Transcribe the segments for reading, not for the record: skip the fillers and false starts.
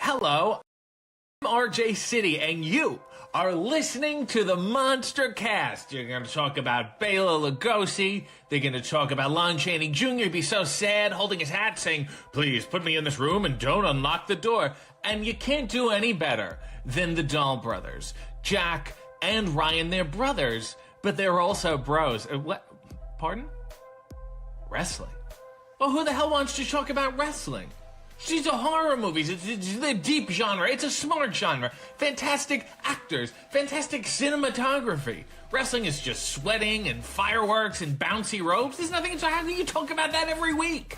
Hello, I'm RJ City, and you are listening to the MonsterCast. You're going to talk about Bela Lugosi. They're going to talk about Lon Chaney Jr. be so sad, holding his hat, saying, "Please put me in this room and don't unlock the door." And you can't do any better than the Dahl brothers. Jack and Ryan, they're brothers, but they're also bros. What? Pardon? Wrestling. Well, who the hell wants to talk about wrestling? These are horror movies. It's a deep genre. It's a smart genre. Fantastic actors. Fantastic cinematography. Wrestling is just sweating and fireworks and bouncy ropes. There's nothing to how you talk about that every week.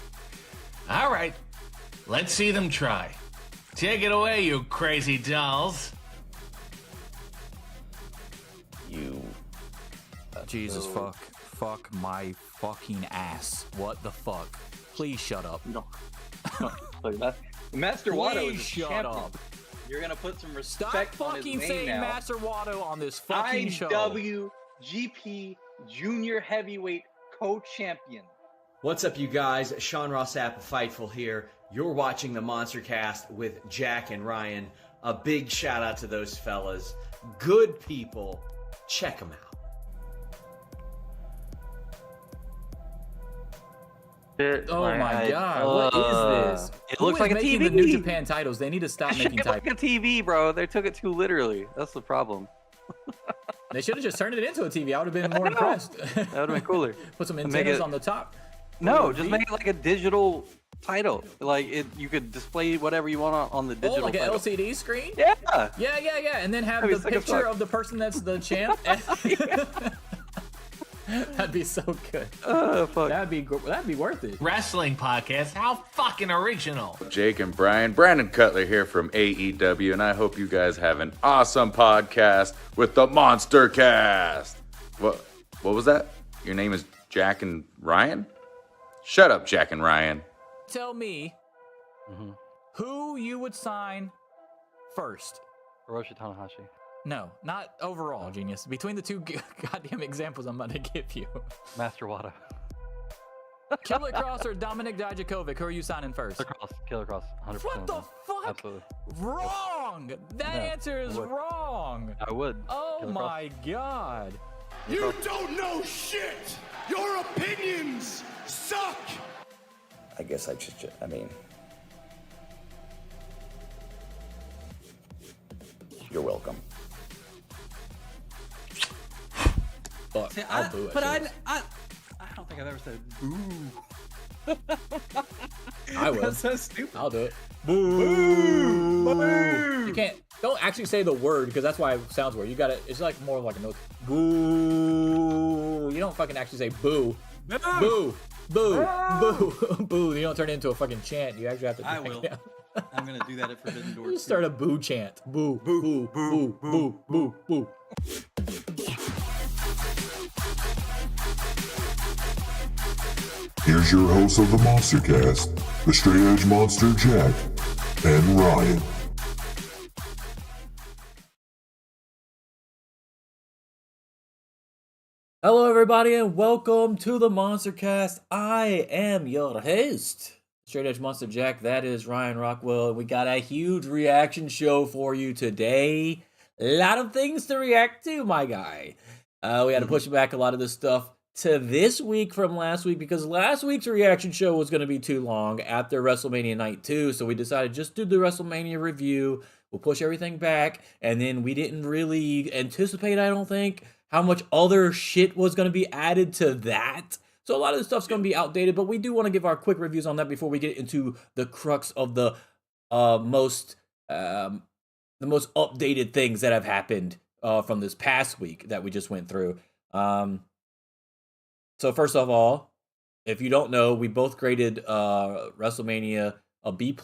All right. Let's see them try. Take it away, you crazy dolls. You. Jesus fuck my fucking ass. What the fuck? Please shut up. No. Master Watto is a shut champion. up. You're gonna put some respect Stop on his fucking name saying now. Master Watto on this fucking show. IWGP Junior Heavyweight Co-Champion. What's up, you guys? Sean Ross Sapp of Fightful here. You're watching the MonsterCast with Jack and Ryan. A big shout out to those fellas. Good people. Check them out. Oh my god, what is this? It Who looks is like a making TV. the New Japan titles? They need to stop making It looks titles. like a TV, bro. They took it too literally. That's the problem. They should have just turned it into a TV. I would have been more impressed. That would have been cooler. Put some Make antennas it- on the top. No, just make it like a digital title. Like you could display whatever you want on the Oh, digital. like an title. LCD screen? Yeah. Yeah. And then have That'd be the sick as picture fuck. of the person that's the champ. That'd be so good. Oh fuck. That'd be worth it. Wrestling podcast. How fucking original. Jake and Brian, Brandon Cutler here from AEW, and I hope you guys have an awesome podcast with the MonsterCast. What was that? Your name is Jack and Ryan? Shut up, Jack and Ryan. Tell me who you would sign first. Hiroshi Tanahashi. No, not overall, genius. Between the two goddamn examples I'm about to give you. Master Watto. Killer Cross or Dominic Dijakovic, who are you signing first? Killer Cross. 100%. What the fuck? Absolutely. Wrong! That No, answer is I would. wrong. I would. Oh Killer my god. You don't know shit! Your opinions suck! I guess I mean, you're welcome. Fuck, See, I'll boo it. I don't think I've ever said boo. I will. That's so stupid. I'll do it. Boo! You don't actually say the word because that's why it sounds weird. You gotta, it's like more like a note. Boo! You don't fucking actually say boo. Boo! Boo! Boo! Boo! You don't turn it into a fucking chant. You actually have to. I will. I'm gonna do that at Forbidden Doors. You start a boo chant. Boo! Boo! Boo! Boo! Boo! Boo! Here's your host of the MonsterCast, the Straight Edge Monster Jack and Ryan. Hello, everybody, and welcome to the MonsterCast. I am your host, Straight Edge Monster Jack. That is Ryan Rockwell, and we got a huge reaction show for you today. A lot of things to react to, my guy. We had to push back a lot of this stuff to this week from last week because last week's reaction show was going to be too long after WrestleMania Night 2, so we decided just do the WrestleMania review. We'll push everything back, and then we didn't really anticipate, I don't think, how much other shit was going to be added to that. So a lot of this stuff's going to be outdated, but we do want to give our quick reviews on that before we get into the crux of the most updated things that have happened from this past week that we just went through. So first of all, if you don't know, we both graded WrestleMania a B+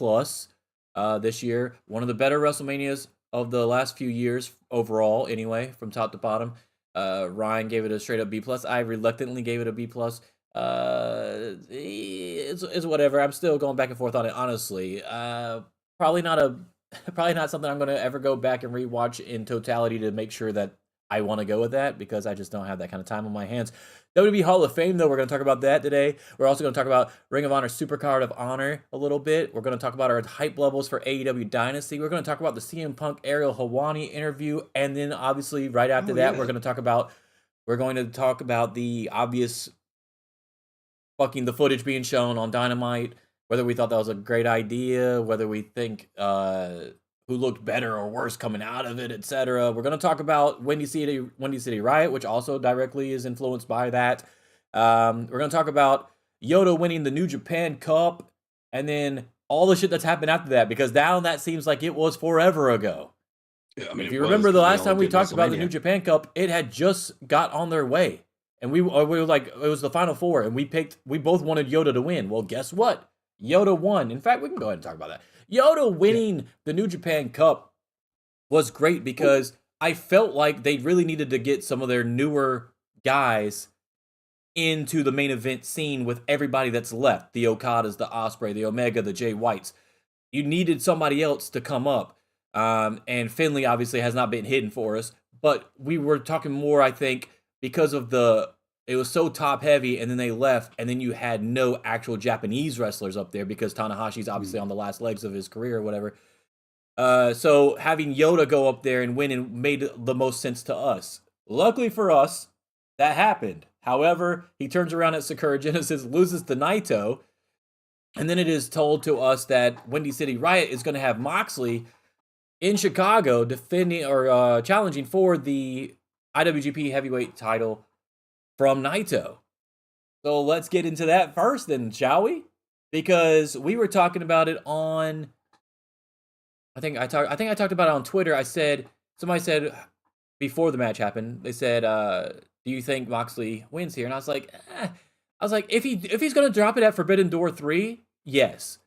this year. One of the better WrestleManias of the last few years overall, anyway, from top to bottom. Ryan gave it a straight up B+. I reluctantly gave it a B+. It's whatever. I'm still going back and forth on it, honestly. Probably not something I'm going to ever go back and rewatch in totality to make sure that I want to go with that because I just don't have that kind of time on my hands. WWE Hall of Fame, though, we're going to talk about that today. We're also going to talk about Ring of Honor SuperCard of Honor a little bit. We're going to talk about our hype levels for AEW Dynasty. We're going to talk about the CM Punk Ariel Helwani interview. And then, obviously, right after that, we're going to talk about the obvious fucking the footage being shown on Dynamite, whether we thought that was a great idea, whether we think who looked better or worse coming out of it, etc. We're going to talk about Windy City Riot, which also directly is influenced by that. We're going to talk about Yoda winning the New Japan Cup, and then all the shit that's happened after that, because now that seems like it was forever ago. Yeah, I mean, if you remember the last time we talked about the New Japan Cup, it had just got on their way. And we were like, it was the Final Four, and we both wanted Yoda to win. Well, guess what? Yoda won. In fact, we can go ahead and talk about that. Yoda winning the New Japan Cup was great because I felt like they really needed to get some of their newer guys into the main event scene with everybody that's left. The Okadas, the Ospreay, the Omega, the Jay Whites. You needed somebody else to come up. And Finlay obviously has not been hidden for us. But we were talking more, I think, because of it was so top heavy, and then they left, and then you had no actual Japanese wrestlers up there because Tanahashi's obviously on the last legs of his career or whatever. So having Yoda go up there and win and made the most sense to us. Luckily for us, that happened. However, he turns around at Sakura Genesis, loses to Naito, and then it is told to us that Windy City Riot is going to have Moxley in Chicago defending or challenging for the IWGP Heavyweight title from Naito. So let's get into that first then, shall we? Because we were talking about it on I think I talked about it on Twitter. Somebody said before the match happened, they said, do you think Moxley wins here? And I was like, if he's gonna drop it at Forbidden Door 3, yes.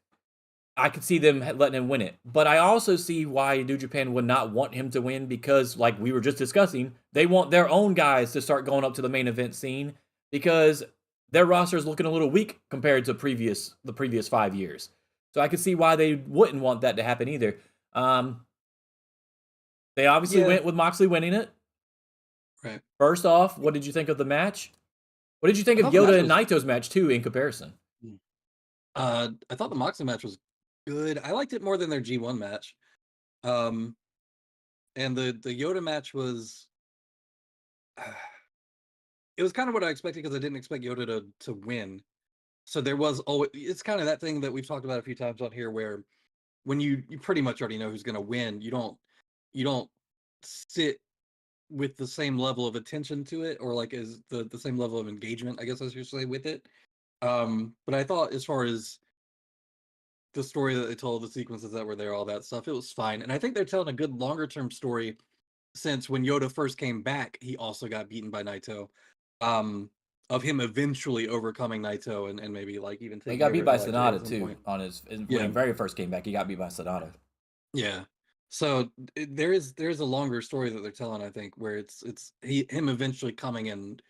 I could see them letting him win it. But I also see why New Japan would not want him to win because, like we were just discussing, they want their own guys to start going up to the main event scene because their roster is looking a little weak compared to the previous 5 years. So I could see why they wouldn't want that to happen either. They obviously went with Moxley winning it. Right. First off, what did you think of the match? What did you think of Yoda and Naito's match, too, in comparison? I thought the Moxley match was good. I liked it more than their G1 match. And the Yoda match was... it was kind of what I expected because I didn't expect Yoda to win. So there was always... It's kind of that thing that we've talked about a few times on here where when you pretty much already know who's going to win, you don't sit with the same level of attention to it or like as the same level of engagement, I guess I should say, with it. But I thought as far as the story that they told, the sequences that were there, all that stuff, it was fine. And I think they're telling a good longer term story since when Yoda first came back, he also got beaten by Naito. Of him eventually overcoming Naito and maybe like even taking he got beat by Sonata too point. on when he very first came back. He got beat by Sonata. Yeah. So there is a longer story that they're telling, I think, where it's him eventually coming and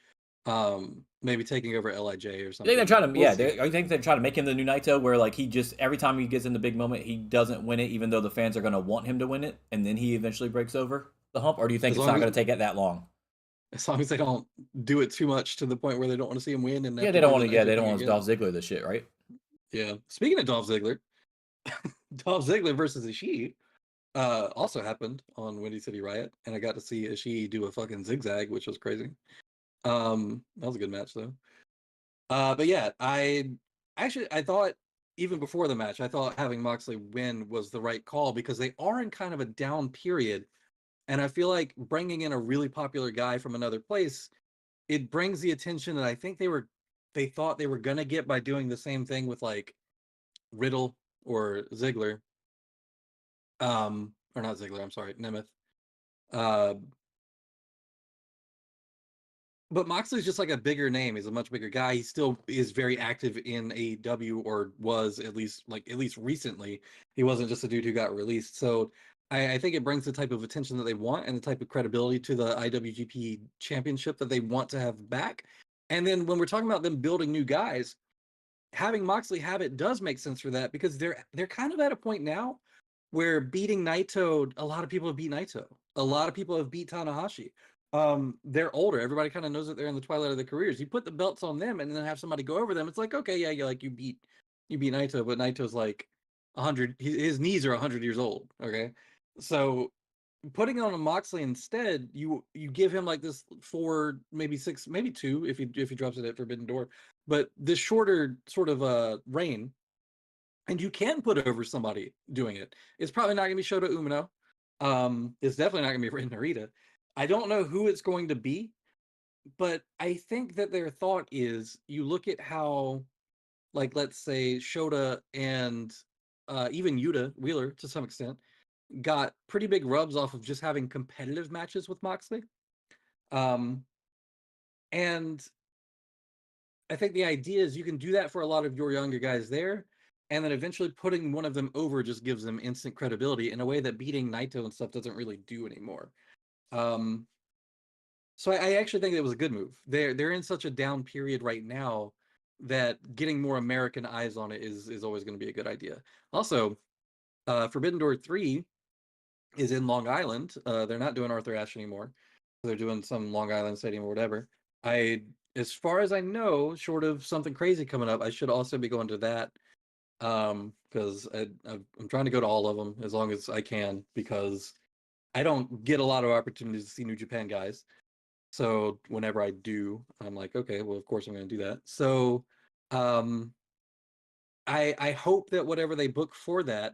maybe taking over LIJ or something. I think they're trying to I think they're trying to make him the new Naito, where like he just every time he gets in the big moment, he doesn't win it, even though the fans are going to want him to win it, and then he eventually breaks over the hump. Or do you think it's not going to take it that long? As long as they don't do it too much to the point where they don't want to see him win, and they don't want to. Yeah, they don't want Dolph Ziggler this shit, right? Yeah. Speaking of Dolph Ziggler, Dolph Ziggler versus Ishii also happened on Windy City Riot, and I got to see Ishii do a fucking zigzag, which was crazy. That was a good match though. But yeah, I thought even before the match, I thought having Moxley win was the right call because they are in kind of a down period. And I feel like bringing in a really popular guy from another place, it brings the attention that I think they thought they were going to get by doing the same thing with like Riddle or Ziggler. Or not Ziggler, I'm sorry, Nemeth. But Moxley's just like a bigger name. He's a much bigger guy. He still is very active in AEW, or was at least recently. He wasn't just a dude who got released. So I think it brings the type of attention that they want and the type of credibility to the IWGP Championship that they want to have back. And then when we're talking about them building new guys, having Moxley have it does make sense for that because they're kind of at a point now where beating Naito, a lot of people have beat Naito. A lot of people have beat Tanahashi. they're older. Everybody kind of knows that they're in the twilight of their careers. You put the belts on them and then have somebody go over them. It's like, okay, yeah, you beat Naito, but Naito's like 100. His knees are 100 years old. Okay, so putting it on a Moxley instead, you give him like this 4, maybe 6, maybe 2 if he drops it at Forbidden Door, but this shorter sort of reign, and you can put over somebody doing it. It's probably not going to be Shota Umino. It's definitely not going to be Ren Narita. I don't know who it's going to be, but I think that their thought is you look at how, like, let's say Shota and even Yuta Wheeler to some extent got pretty big rubs off of just having competitive matches with Moxley. And I think the idea is you can do that for a lot of your younger guys there, and then eventually putting one of them over just gives them instant credibility in a way that beating Naito and stuff doesn't really do anymore. So I actually think it was a good move. They're in such a down period right now that getting more American eyes on it is always going to be a good idea. Also, Forbidden Door 3 is in Long Island. They're not doing Arthur Ashe anymore. They're doing some Long Island Stadium or whatever. As far as I know, short of something crazy coming up, I should also be going to that. Because I'm trying to go to all of them as long as I can, because I don't get a lot of opportunities to see New Japan guys. So whenever I do, I'm like, okay, well, of course I'm going to do that. So I hope that whatever they book for that,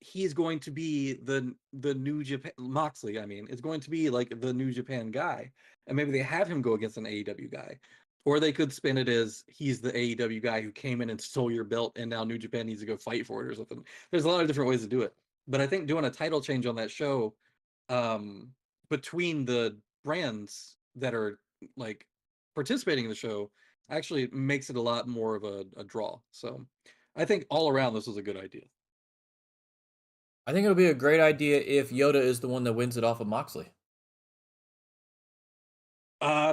he's going to be the New Japan Moxley. I mean, it's going to be like the New Japan guy, and maybe they have him go against an AEW guy, or they could spin it as he's the AEW guy who came in and stole your belt, and now New Japan needs to go fight for it or something. There's a lot of different ways to do it, but I think doing a title change on that show, between the brands that are like participating in the show, actually makes it a lot more of a draw. So I think all around this was a good idea. I think it'll be a great idea if Yoda is the one that wins it off of Moxley.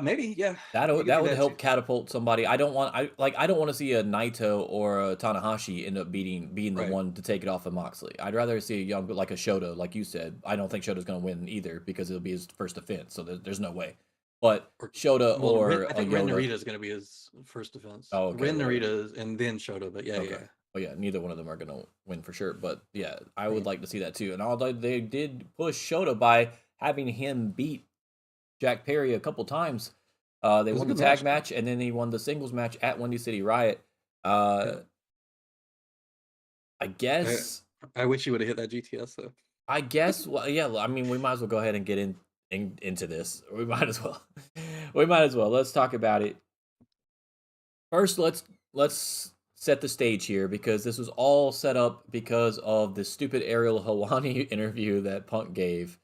Maybe, yeah. That would help catapult somebody. I don't want to see a Naito or a Tanahashi end up being the one to take it off of Moxley. I'd rather see a young, like a Shota, like you said. I don't think Shota's going to win either because it'll be his first defense, so there's no way. But Shota I think Ren Narita is going to be his first defense. Oh, okay. Ren Narita and then Shota, but yeah. Oh yeah, neither one of them are going to win for sure. But yeah, I would like to see that too. And although they did push Shota by having him beat Jack Perry a couple times, they won the tag match, and then he won the singles match at Windy City Riot. I guess. I wish you would have hit that GTS though. I guess. Well, yeah. I mean, we might as well go ahead and get into this. We might as well. Let's talk about it. First, let's set the stage here, because this was all set up because of the stupid Ariel Helwani interview that Punk gave,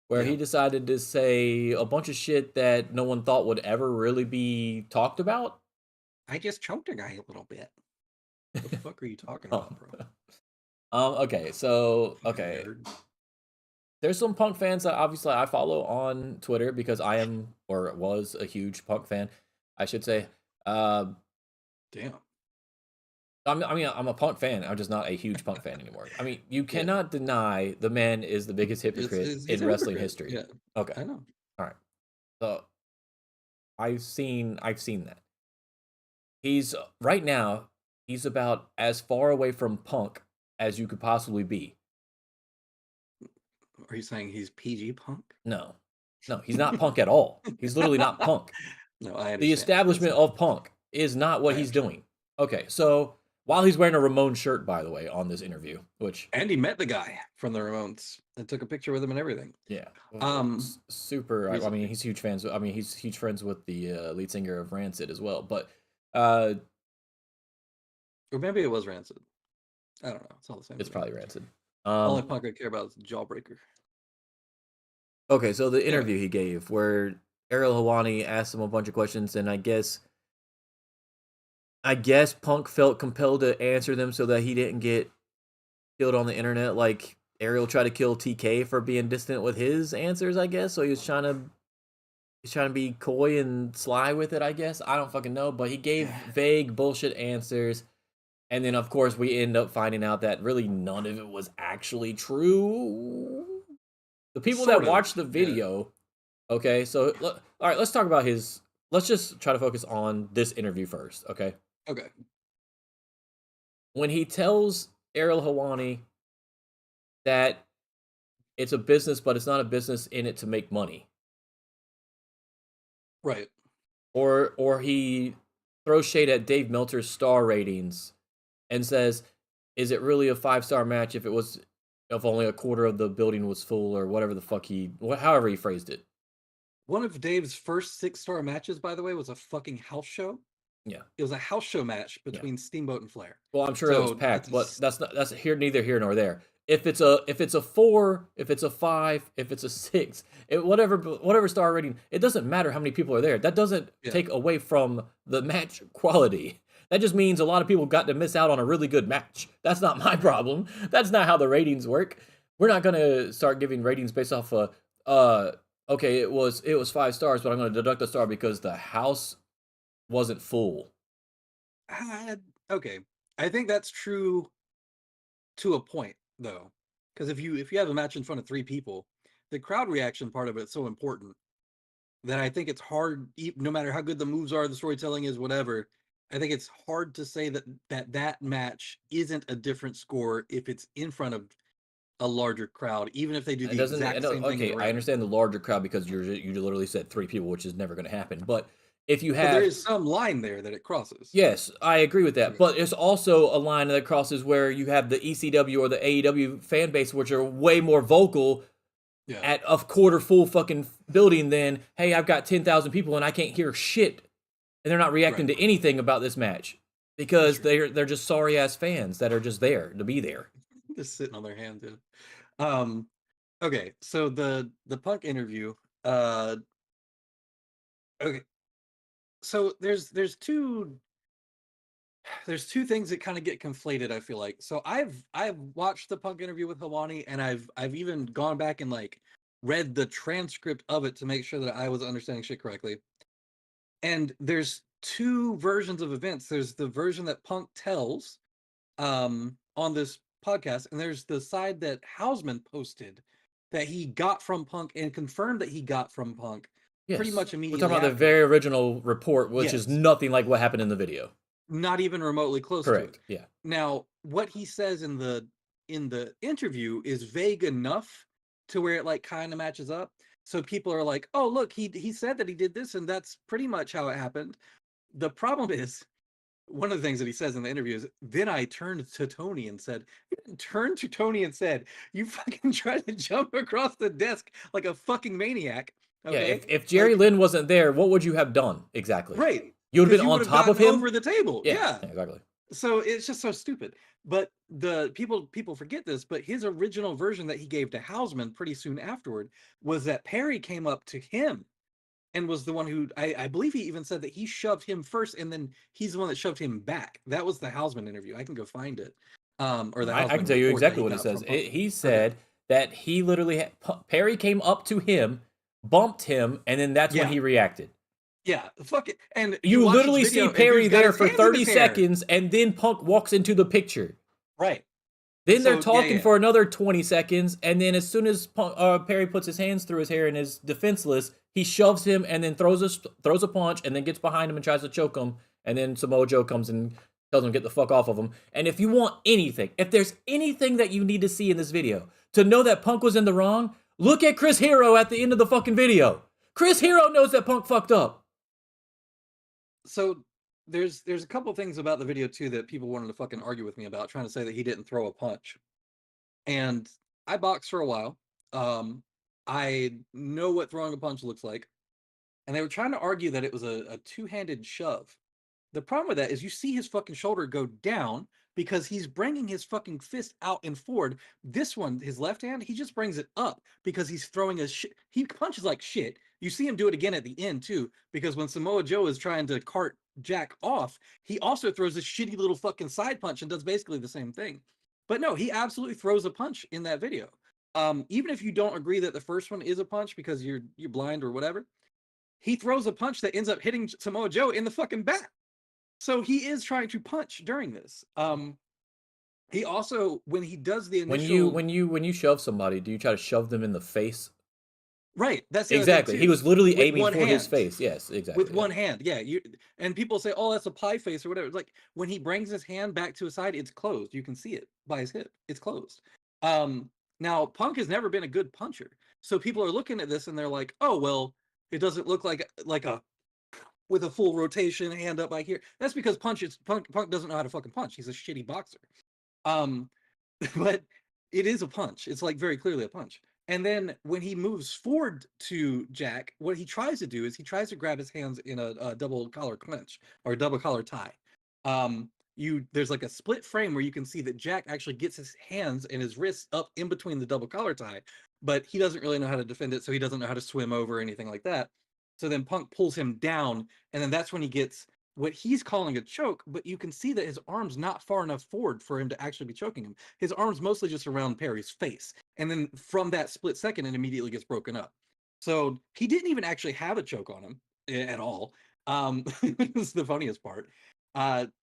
where he decided to say a bunch of shit that no one thought would ever really be talked about. I just choked a guy a little bit. What the fuck are you talking about, bro? Okay. There's some Punk fans that obviously I follow on Twitter because I am, or was, a huge Punk fan, I should say. Damn. I'm a Punk fan. I'm just not a huge Punk fan anymore. I mean, you cannot deny the man is the biggest hypocrite in wrestling history. Yeah. Okay. I know. All right. So I've seen that. He's right now, he's about as far away from Punk as you could possibly be. Are you saying he's PG Punk? No, he's not Punk at all. He's literally not Punk. No, I understand. The establishment of Punk is not what he's doing. Okay, so while he's wearing a Ramones shirt, by the way, on this interview, and he met the guy from the Ramones and took a picture with him and everything. Yeah. Super. I mean, he's huge fans. I mean, he's huge friends with the lead singer of Rancid as well. But or maybe it was Rancid. I don't know. It's all the same. It's probably Rancid. Only Punk I care about is Jawbreaker. Okay, so the interview he gave, where Ariel Helwani asked him a bunch of questions, and I guess Punk felt compelled to answer them so that he didn't get killed on the internet, like Ariel tried to kill TK for being distant with his answers, I guess. So he was trying to be coy and sly with it, I guess. I don't fucking know, but he gave vague bullshit answers. And then, of course, we end up finding out that really none of it was actually true. The people that watched the video Okay, so all right, let's talk about his. Let's just try to focus on this interview first. Okay, Okay. when he tells Ariel Helwani that it's a business, but it's not a business in it to make money, Right. or he throws shade at Dave Meltzer's star ratings and says, "Is it really a 5-star match if only a quarter of the building was full or whatever the fuck however he phrased it." One of Dave's first 6-star matches, by the way, was a fucking house show. Yeah. It was a house show match between Steamboat and Flair. Well, I'm sure it was So packed, that's but that's neither here nor there. If it's a 4, if it's a 5, if it's a 6, whatever star rating, it doesn't matter how many people are there. That doesn't take away from the match quality. That just means a lot of people got to miss out on a really good match. That's not my problem. That's not how the ratings work. We're not gonna start giving ratings based off of okay, it was 5 stars, but I'm gonna deduct a star because the house wasn't full. Okay. I think that's true to a point, though, because if you have a match in front of 3 people, the crowd reaction part of it's so important that I think it's hard, no matter how good the moves are, the storytelling is, whatever. I think it's hard to say that match isn't a different score if it's in front of a larger crowd, even if they do the exact same thing. Okay, I understand the larger crowd because you literally said 3 people, which is never going to happen. But if you have, there is some line there that it crosses. Yes, I agree with that. But it's also a line that crosses where you have the ECW or the AEW fan base, which are way more vocal at a quarter full fucking building than, hey, I've got 10,000 people and I can't hear shit, and they're not reacting to anything about this match because they're just sorry ass fans that are just there to be there, just sitting on their hands. Okay, so the Punk interview. Okay, so there's two things that kind of get conflated, I feel like. So I've watched the Punk interview with Helwani, and I've even gone back and like read the transcript of it to make sure that I was understanding shit correctly. And there's 2 versions of events. There's the version that Punk tells on this podcast, and there's the side that Hausman posted that he got from Punk and confirmed that he got from Punk pretty much immediately. We're talking about the very original report, which is nothing like what happened in the video. Not even remotely close to Correct. it. Yeah. Now, what he says in the interview is vague enough to where it like kind of matches up. So people are like, "Oh, look, he said that he did this, and that's pretty much how it happened." The problem is, one of the things that he says in the interview is, "Then I turned to Tony and said," "You fucking tried to jump across the desk like a fucking maniac." Okay? Yeah, if Jerry Lynn wasn't there, what would you have done exactly? Right. You would have been on top of him over the table. Yeah, exactly. So it's just so stupid. But the people forget this, but his original version that he gave to Hausman pretty soon afterward was that Perry came up to him and was the one who, I believe he even said that he shoved him first, and then he's the one that shoved him back. That was the Hausman interview. I can go find it. Or the I can tell you exactly what it says. He said that he literally Perry came up to him, bumped him, and then that's when he reacted. Yeah, fuck it. And you literally see Perry there for 30 seconds, and then Punk walks into the picture. Right. Then they're talking for another 20 seconds, and then as soon as Perry puts his hands through his hair and is defenseless, he shoves him and then throws a punch, and then gets behind him and tries to choke him, and then Samoa Joe comes and tells him to get the fuck off of him. And if you want anything, if there's anything that you need to see in this video to know that Punk was in the wrong, look at Chris Hero at the end of the fucking video. Chris Hero knows that Punk fucked up. So there's a couple things about the video too that people wanted to fucking argue with me about, trying to say that he didn't throw a punch. And I boxed for a while. I know what throwing a punch looks like. And they were trying to argue that it was a 2-handed shove. The problem with that is you see his fucking shoulder go down because he's bringing his fucking fist out and forward. This one, his left hand, he just brings it up because he's throwing he punches like shit. You see him do it again at the end too, because when Samoa Joe is trying to cart Jack off, he also throws a shitty little fucking side punch and does basically the same thing. But no, he absolutely throws a punch in that video. Even if you don't agree that the first one is a punch because you're blind or whatever, he throws a punch that ends up hitting Samoa Joe in the fucking back. So he is trying to punch during this. He also, when he does the initial... When you shove somebody, do you try to shove them in the face? Right. That's the other thing, Exactly. too. He was literally With aiming one for his hand. face. Yes, exactly. With one hand, yeah. And people say, "Oh, that's a pie face" or whatever. It's like when he brings his hand back to his side, it's closed. You can see it by his hip. It's closed. Now Punk has never been a good puncher, so people are looking at this and they're like, "Oh, well, it doesn't look like a with a full rotation, hand up by here." That's because Punk doesn't know how to fucking punch. He's a shitty boxer. Um, but it is a punch. It's like very clearly a punch. And then when he moves forward to Jack, what he tries to do is he tries to grab his hands in a double collar clinch or a double collar tie. There's like a split frame where you can see that Jack actually gets his hands and his wrists up in between the double collar tie, but he doesn't really know how to defend it, so he doesn't know how to swim over or anything like that. So then Punk pulls him down, and then that's when he gets what he's calling a choke, but you can see that his arm's not far enough forward for him to actually be choking him. His arm's mostly just around Perry's face. And then from that split second, it immediately gets broken up. So he didn't even actually have a choke on him at all. This is the funniest part.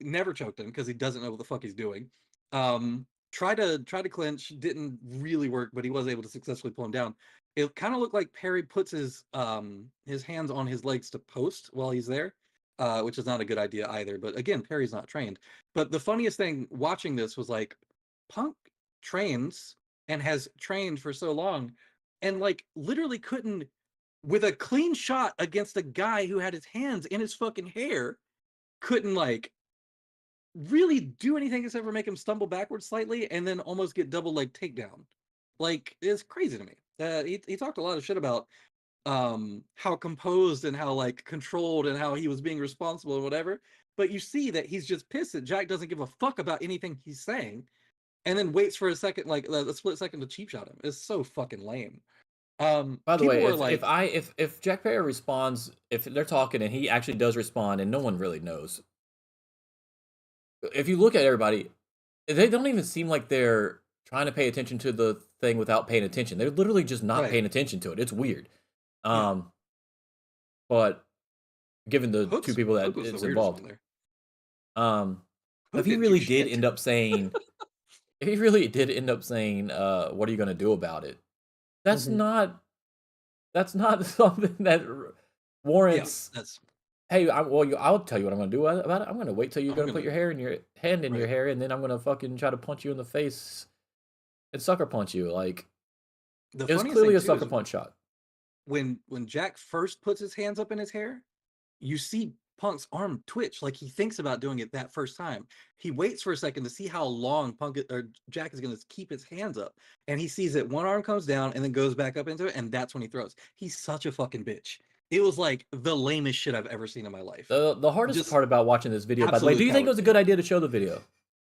Never choked him because he doesn't know what the fuck he's doing. Tried to clinch, didn't really work, but he was able to successfully pull him down. It kind of looked like Perry puts his hands on his legs to post while he's there. Which is not a good idea either. But again, Perry's not trained. But the funniest thing watching this was like, Punk trains and has trained for so long and like literally couldn't, with a clean shot against a guy who had his hands in his fucking hair, couldn't like really do anything except for make him stumble backwards slightly and then almost get double leg takedown. Like, it's crazy to me. He talked a lot of shit about how composed and how like controlled and how he was being responsible and whatever, but you see that he's just pissed that Jack doesn't give a fuck about anything he's saying and then waits for a second, like a split second, to cheap shot him. It's so fucking lame. By the way, if Jack Perry responds, if they're talking and he actually does respond and no one really knows, if you look at everybody, they don't even seem like they're trying to pay attention to the thing without paying attention. They're literally just not paying attention to it. It's weird. But given the two people that it's involved, if he really did end up saying, what are you going to do about it? That's not something that warrants. Hey, I'll tell you what I'm going to do about it. I'm going to wait till you're going to put your hand in your hair, and then I'm going to fucking try to punch you in the face and sucker punch you. Like, it was clearly a sucker punch shot. When Jack first puts his hands up in his hair, you see Punk's arm twitch, like he thinks about doing it that first time. He waits for a second to see how long Jack is going to keep his hands up, and he sees that one arm comes down and then goes back up into it, and that's when he throws. He's such a fucking bitch. It was like the lamest shit I've ever seen in my life. The hardest part about watching this video, by the way, do you think it was a good idea to show the video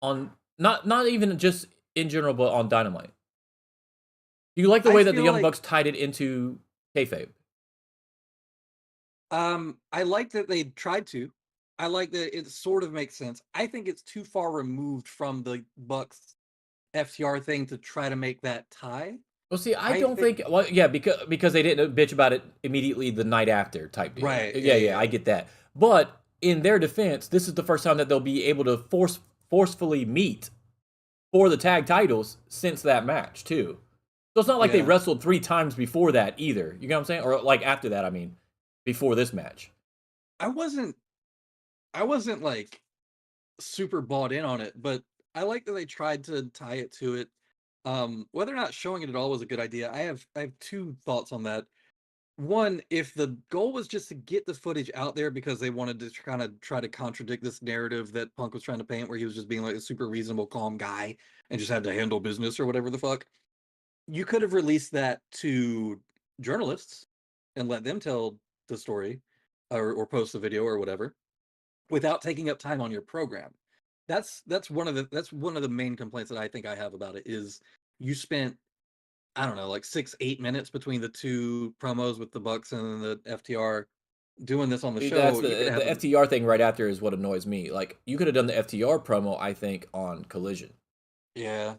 on not even just in general, but on Dynamite? Do you like the way that the Young Bucks tied it into kayfabe? I like that they tried to. I like that it sort of makes sense. I think it's too far removed from the Bucks FTR thing to try to make that tie. Well, see, I don't think well, yeah, because they didn't bitch about it immediately the night after type deal. Right. Yeah, I get that. But in their defense, this is the first time that they'll be able to forcefully meet for the tag titles since that match, too. So it's not like they wrestled 3 times before that either. You know what I'm saying? Or like after that, I mean, before this match. I wasn't like super bought in on it, but I like that they tried to tie it to it. Whether or not showing it at all was a good idea, I have 2 thoughts on that. One, if the goal was just to get the footage out there because they wanted to kind of try to contradict this narrative that Punk was trying to paint, where he was just being like a super reasonable, calm guy and just had to handle business or whatever the fuck, you could have released that to journalists and let them tell the story or post the video or whatever without taking up time on your program. That's one of the main complaints that I think I have about it is you spent, I don't know, like 6-8 minutes between the 2 promos with the Bucks and the FTR doing this on the show. That's the FTR thing right after is what annoys me. Like, you could have done the FTR promo, I think, on Collision. Yeah.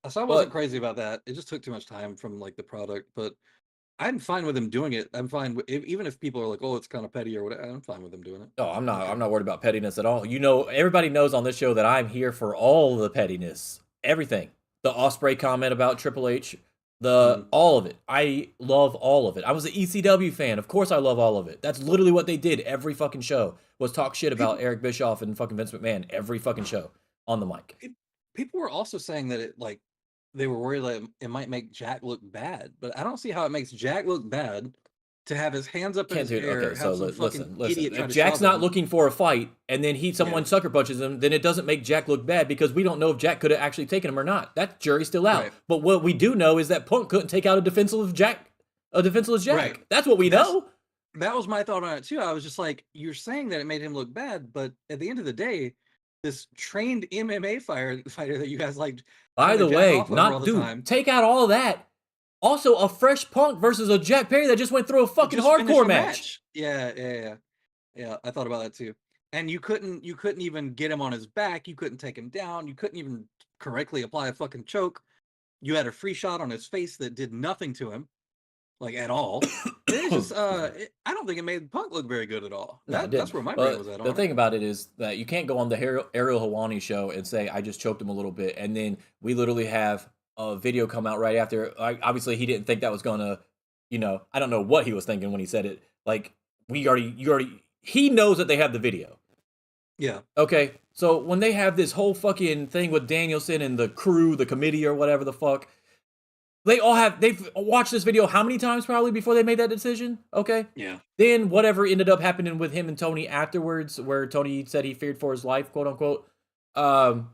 So I wasn't crazy about that. It just took too much time from like the product, but I'm fine with them doing it. I'm fine with, even if people are like, "Oh, it's kind of petty" or whatever. I'm fine with them doing it. Oh, I'm not worried about pettiness at all. You know, everybody knows on this show that I'm here for all the pettiness, everything. The Ospreay comment about Triple H All of it. I love all of it. I was an ECW fan. Of course I love all of it. That's literally what they did every fucking show, was talk shit about Eric Bischoff and fucking Vince McMahon every fucking show on the mic. People were also saying that they were worried that it might make Jack look bad, but I don't see how it makes Jack look bad to have his hands up in his hair. Okay, so listen. If If Jack's not looking for a fight and then someone sucker punches him, then it doesn't make Jack look bad because we don't know if Jack could have actually taken him or not. That jury's still out. Right. But what we do know is that Punk couldn't take out a defenseless Jack. Right. That's what we know. That was my thought on it too. I was just like, you're saying that it made him look bad, but at the end of the day, this trained MMA fighter that you guys like. By the way, take out all of that. Also, a fresh Punk versus a Jack Perry that just went through a fucking hardcore match. Yeah. I thought about that too. And you couldn't even get him on his back. You couldn't take him down. You couldn't even correctly apply a fucking choke. You had a free shot on his face that did nothing to him, like at all. It was just, I don't think it made Punk look very good at all. That's where my brain was at. The thing about it is that you can't go on the Ariel Helwani show and say, I just choked him a little bit. And then we literally have a video come out right after. Obviously, he didn't think that was going to, I don't know what he was thinking when he said it. Like, he knows that they have the video. Yeah. Okay. So when they have this whole fucking thing with Danielson and the crew, the committee or whatever the fuck, they've watched this video how many times probably before they made that decision? Okay. Yeah. Then whatever ended up happening with him and Tony afterwards, where Tony said he feared for his life, quote unquote. Then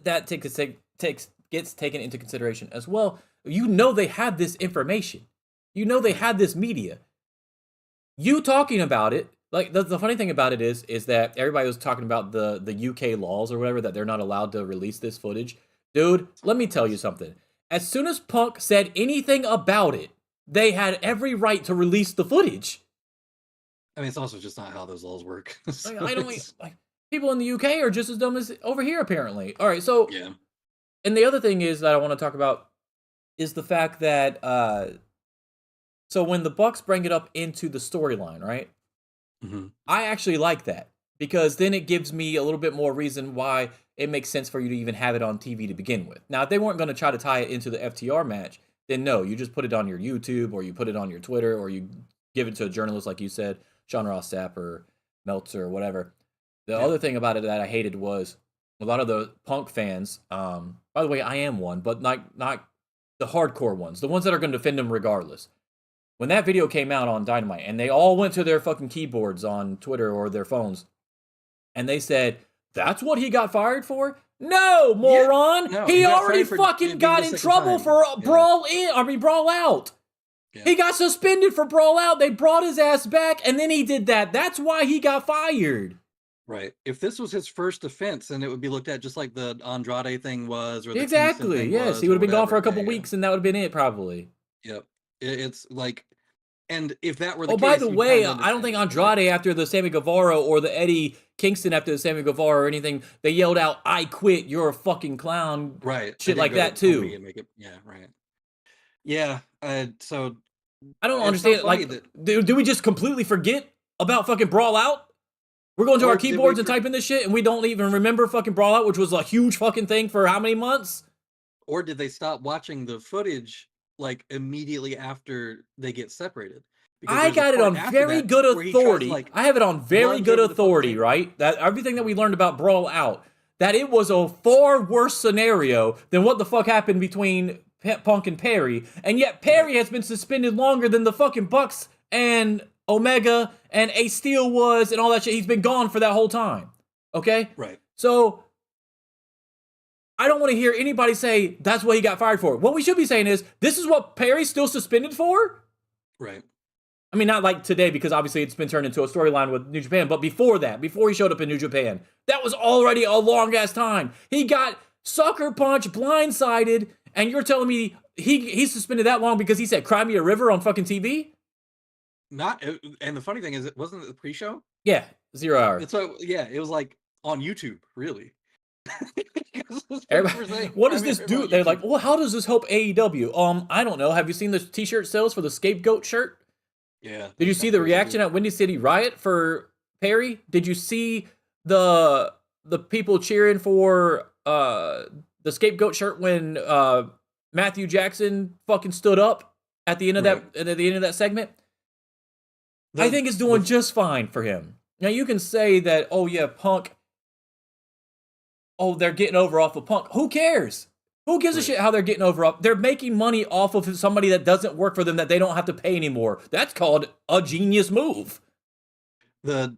that gets taken into consideration as well. They have this information. They have this media. You talking about it, like the funny thing about it is that everybody was talking about the UK laws or whatever, that they're not allowed to release this footage. Dude, let me tell you something. As soon as Punk said anything about it, they had every right to release the footage. I mean, it's also just not how those laws work. So people in the UK are just as dumb as over here, apparently. All right, so yeah. And the other thing is that I want to talk about is the fact that so when the Bucks bring it up into the storyline, right? Mm-hmm. I actually like that because then it gives me a little bit more reason why it makes sense for you to even have it on TV to begin with. Now, if they weren't going to try to tie it into the FTR match, then no, you just put it on your YouTube or you put it on your Twitter or you give it to a journalist like you said, Sean Ross Sapp or Meltzer or whatever. The other thing about it that I hated was a lot of the Punk fans, by the way, I am one, but not the hardcore ones, the ones that are going to defend him regardless. When that video came out on Dynamite and they all went to their fucking keyboards on Twitter or their phones and they said, that's what he got fired for? No, moron! Yeah, no, he already fucking got in trouble for Brawl Out. Yeah. He got suspended for Brawl Out. They brought his ass back and then he did that. That's why he got fired. Right. If this was his first offense, then it would be looked at just like the Andrade thing was, or the exactly. Thing yes, was, he would have been whatever. gone for a couple weeks, and that would have been it, probably. Yep. It's like, and if that were the case, by the way, I don't think Andrade after the Sammy Guevara or the Eddie Kingston after the Sammy Guevara or anything, they yelled out, "I quit! You're a fucking clown!" Right. Shit like that too. Yeah. Right. Yeah. So I don't understand. Do we just completely forget about fucking Brawl Out? We're going to our keyboards and typing this shit, and we don't even remember fucking Brawl Out, which was a huge fucking thing for how many months? Or did they stop watching the footage like immediately after they get separated? I got it on very good authority. I have it on very good authority, right? That everything that we learned about Brawl Out, that it was a far worse scenario than what the fuck happened between Punk and Perry, and yet Perry has been suspended longer than the fucking Bucks and Omega and Ace Steel was and all that shit. He's been gone for that whole time. Okay? Right. So I don't want to hear anybody say that's what he got fired for. What we should be saying is this is what Perry's still suspended for? Right. I mean, not like today because obviously it's been turned into a storyline with New Japan, but before that, before he showed up in New Japan, that was already a long ass time. He got sucker punched, blindsided, and you're telling me he's suspended that long because he said "Cry Me a River" on fucking TV? And the funny thing is, it wasn't the pre-show. Yeah, 0 hour. So yeah, it was like on YouTube, really. What does this do? They're like, well, how does this help AEW? I don't know. Have you seen the t-shirt sales for the scapegoat shirt? Yeah. Did you see the reaction at Windy City Riot for Perry? Did you see the people cheering for the scapegoat shirt when Matthew Jackson fucking stood up at the end of that segment, I think it's doing just fine for him. Now you can say that, oh yeah, Punk. Oh, they're getting over off of Punk. Who cares? Who gives a shit how they're getting over up? They're making money off of somebody that doesn't work for them that they don't have to pay anymore. That's called a genius move. The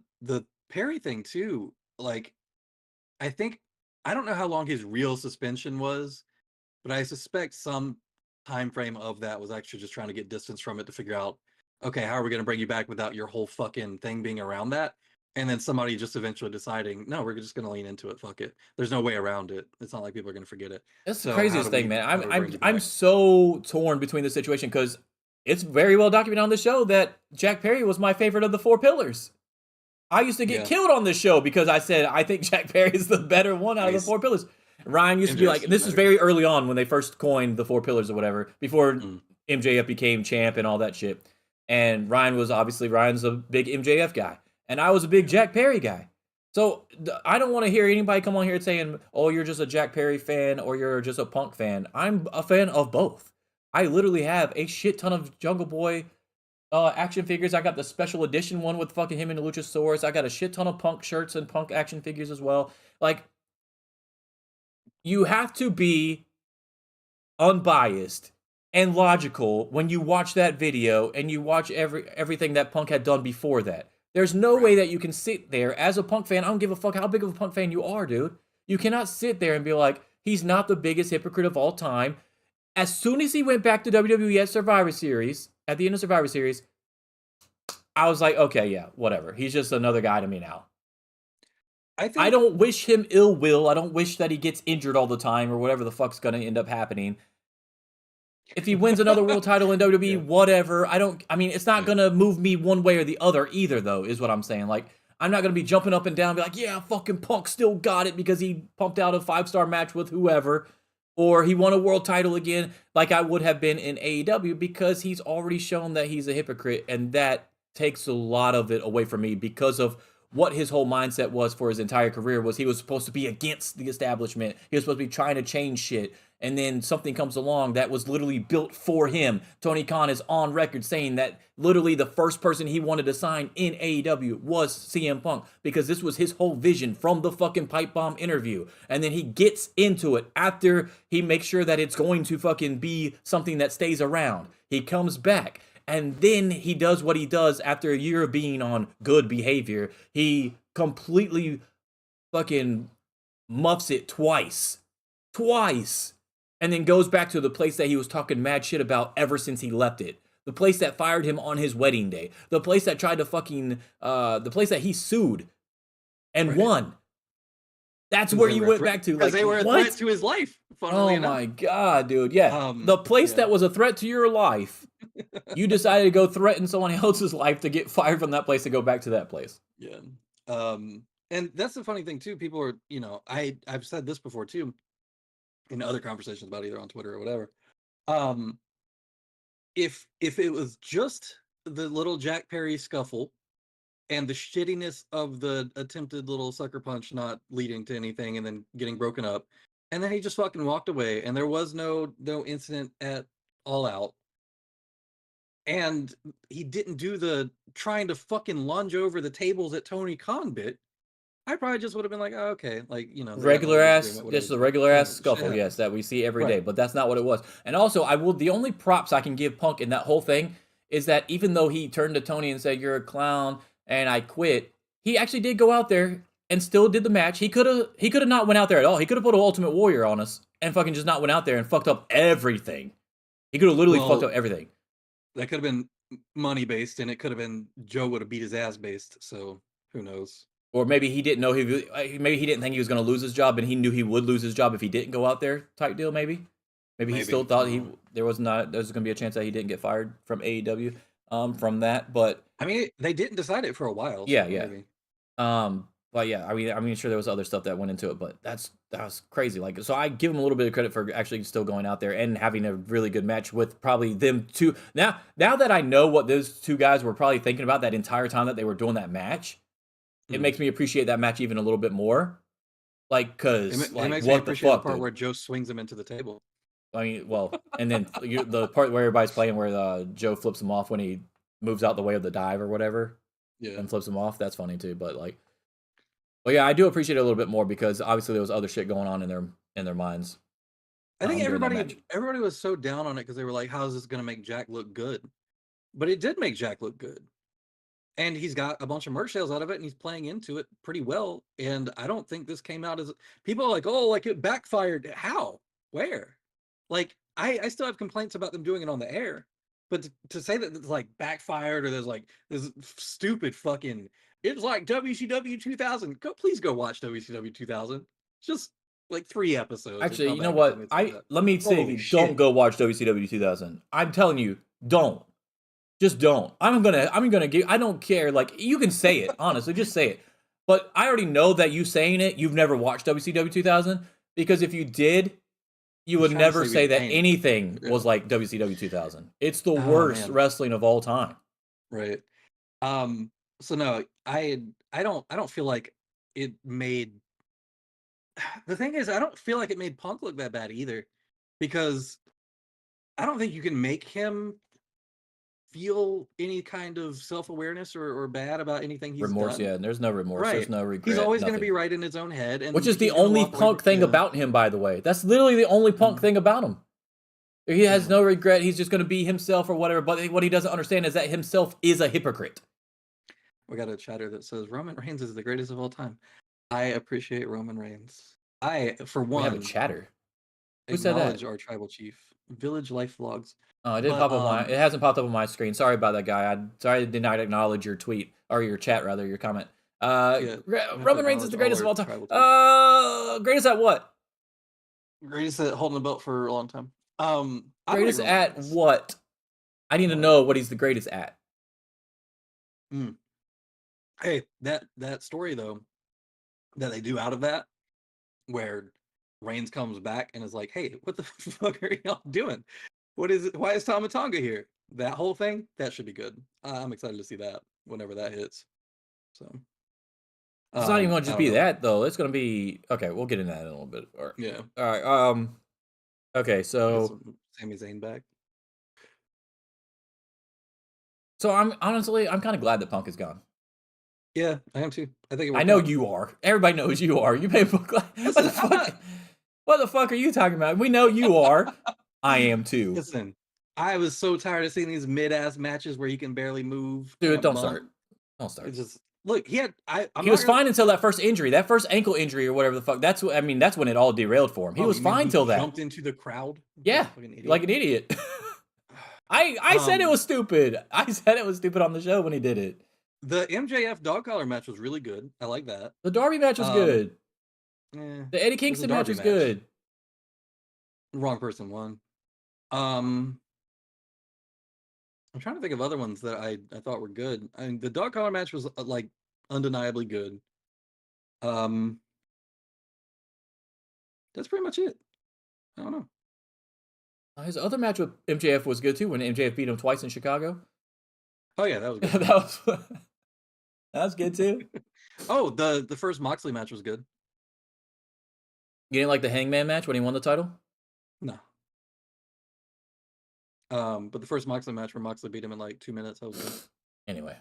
Perry thing too, like, I don't know how long his real suspension was, but I suspect some time frame of that was actually just trying to get distance from it to figure out, okay, how are we going to bring you back without your whole fucking thing being around that? And then somebody just eventually deciding, no, we're just going to lean into it. Fuck it. There's no way around it. It's not like people are going to forget it. That's the craziest thing, man. I'm so torn between the situation because it's very well documented on the show that Jack Perry was my favorite of the 4 pillars. I used to get killed on this show because I said I think Jack Perry is the better one out of the 4 pillars. Ryan used to be like, and this is very early on when they first coined the 4 pillars or whatever, before MJF became champ and all that shit. And Ryan's a big MJF guy. And I was a big Jack Perry guy. So I don't want to hear anybody come on here saying, oh, you're just a Jack Perry fan or you're just a Punk fan. I'm a fan of both. I literally have a shit ton of Jungle Boy action figures. I got the special edition one with fucking him and the Luchasaurus. I got a shit ton of Punk shirts and Punk action figures as well. Like, you have to be unbiased and logical when you watch that video and you watch everything that Punk had done before that. There's no way that you can sit there as a Punk fan. I don't give a fuck how big of a Punk fan you are, dude. You cannot sit there and be like, he's not the biggest hypocrite of all time. As soon as he went back to WWE at Survivor Series, at the end of Survivor Series, I was like, okay, yeah, whatever. He's just another guy to me now. I don't wish him ill will. I don't wish that he gets injured all the time or whatever the fuck's going to end up happening. If he wins another world title in WWE, whatever. It's not going to move me one way or the other either, though, is what I'm saying. Like, I'm not going to be jumping up and down and be like, yeah, fucking Punk still got it because he pumped out a 5-star match with whoever, or he won a world title again like I would have been in AEW, because he's already shown that he's a hypocrite, and that takes a lot of it away from me because of what his whole mindset was for his entire career. Was he was supposed to be against the establishment. He was supposed to be trying to change shit. And then something comes along that was literally built for him. Tony Khan is on record saying that literally the first person he wanted to sign in AEW was CM Punk, because this was his whole vision from the fucking pipe bomb interview. And then he gets into it after he makes sure that it's going to fucking be something that stays around. He comes back. And then he does what he does after a year of being on good behavior. He completely fucking muffs it twice. And then goes back to the place that he was talking mad shit about ever since he left it. The place that fired him on his wedding day. The place that tried to fucking, the place that he sued and won. That's where you went back to. Because they were a threat to his life, funnily enough. Oh my God, dude. Yeah. The place that was a threat to your life, you decided to go threaten someone else's life to get fired from that place to go back to that place. Yeah. And that's the funny thing too. People are, I've said this before too, in other conversations about either on Twitter or whatever. If it was just the little Jack Perry scuffle and the shittiness of the attempted little sucker punch not leading to anything and then getting broken up, and then he just fucking walked away and there was no incident at All Out, and he didn't do the trying to fucking lunge over the tables at Tony Khan bit, I probably just would have been like, oh, okay, like, regular ass, just the regular ass scuffle, yes, that we see every day, but that's not what it was. And also, the only props I can give Punk in that whole thing is that even though he turned to Tony and said, you're a clown and I quit, he actually did go out there and still did the match. He could have not went out there at all. He could have put an Ultimate Warrior on us and fucking just not went out there and fucked up everything. He could have literally fucked up everything. That could have been money based, and it could have been Joe would have beat his ass based. So who knows? Or maybe he didn't know maybe he didn't think he was going to lose his job, and he knew he would lose his job if he didn't go out there. Type deal, maybe. Maybe he still thought there was going to be a chance that he didn't get fired from AEW from that. But I mean, they didn't decide it for a while. Yeah, yeah. Maybe. But yeah, I mean, sure there was other stuff that went into it, but that was crazy. Like, so I give him a little bit of credit for actually still going out there and having a really good match with probably them two. Now that I know what those two guys were probably thinking about that entire time that they were doing that match, it makes me appreciate that match even a little bit more. Like, cause it makes me appreciate the part where Joe swings him into the table. I mean, well, and then the part where everybody's playing where Joe flips him off when he moves out the way of the dive or whatever, Yeah. and flips him off. That's funny too. But yeah, I do appreciate it a little bit more because obviously there was other shit going on in their minds. I think during that match. everybody was so down on it because they were like, "How is this going to make Jack look good?" But it did make Jack look good, and he's got a bunch of merch sales out of it, and he's playing into it pretty well. And I don't think this came out as people are like, "Oh, like it backfired." How? Where? Like I still have complaints about them doing it on the air, but to say that it's like backfired or there's like this stupid fucking it's like WCW 2000. Please go watch WCW 2000. Just like 3 episodes. Actually, you know what? Let me say, Holy if you don't shit. go watch WCW 2000. I'm telling you, don't. Just don't. I'm gonna give. I don't care. Like you can say it, honestly, just say it. But I already know that you saying it, you've never watched WCW 2000 because if you did, you would trying to never say say that retain. anything Yeah. was like WCW 2000. It's the Oh, worst man. wrestling of all time. Right. So no, I don't feel like it made the thing is I don't feel like it made Punk look that bad either. Because I don't think you can make him feel any kind of self-awareness or bad about anything he's Remorse, done. yeah. There's no remorse. Right. There's no regret. He's always going to nothing. be right in his own head, and Which is the he's gonna only walk away Punk with- thing yeah. about him, by the way. That's literally the only Punk thing about him. He has no regret. He's just going to be himself or whatever. But what he doesn't understand is that himself is a hypocrite. We got a chatter that says Roman Reigns is the greatest of all time. I appreciate Roman Reigns. I, for We have one, a chatter. Who said that? acknowledge our tribal chief. Village Life Vlogs. Oh, it didn't But, pop up on my. It hasn't popped up on my screen. Sorry about that, guy. Sorry I did not acknowledge your tweet or your chat rather, your comment. Roman Reigns is the greatest of all time. Greatest at what? Greatest at holding the belt for a long time. I don't Greatest even at remember this. what? I need to know what he's the greatest at. Hey, that story though, that they do out of that, where Reigns comes back and is like, "Hey, what the fuck are y'all doing? What is it? Why is Tama Tonga here?" That whole thing, that should be good. I'm excited to see that whenever that hits. So It's not even going I to just don't be know. that though. It's going to be okay. We'll get into that in a little bit. Yeah. All right. Okay. Get So some Sami Zayn back. I'm honestly kind of glad that Punk is gone. Yeah, I am too. I think it I worked know out. you are. Everybody knows you are. You made Punk. What the Listen, I'm fuck? not- What the fuck are you talking about? We know you are. I am too. Listen, I was so tired of seeing these mid-ass matches where he can barely move. in Dude, a don't bump. start. Don't start. It's just look. He had. I'm He not was gonna- fine until that first injury, that first ankle injury or whatever the fuck. That's what I mean. That's when it all derailed for him. He Oh, was you mean fine he till that. Jumped into the crowd. Yeah, Fucking idiot. like an idiot. I said it was stupid. I said it was stupid on the show when he did it. The MJF dog collar match was really good. I like that. The Darby match was good. The Eddie Kingston match Darby was match. good. Wrong person won. I'm trying to think of other ones that I thought were good. I mean, the dog collar match was like undeniably good. That's pretty much it. I don't know. His other match with MJF was good too when MJF beat him twice in Chicago. Oh yeah, that was good. that was good too. Oh, the first Moxley match was good. You didn't like the Hangman match when he won the title? No. But the first Moxley match where Moxley beat him in like 2 minutes, that was good. Anyway,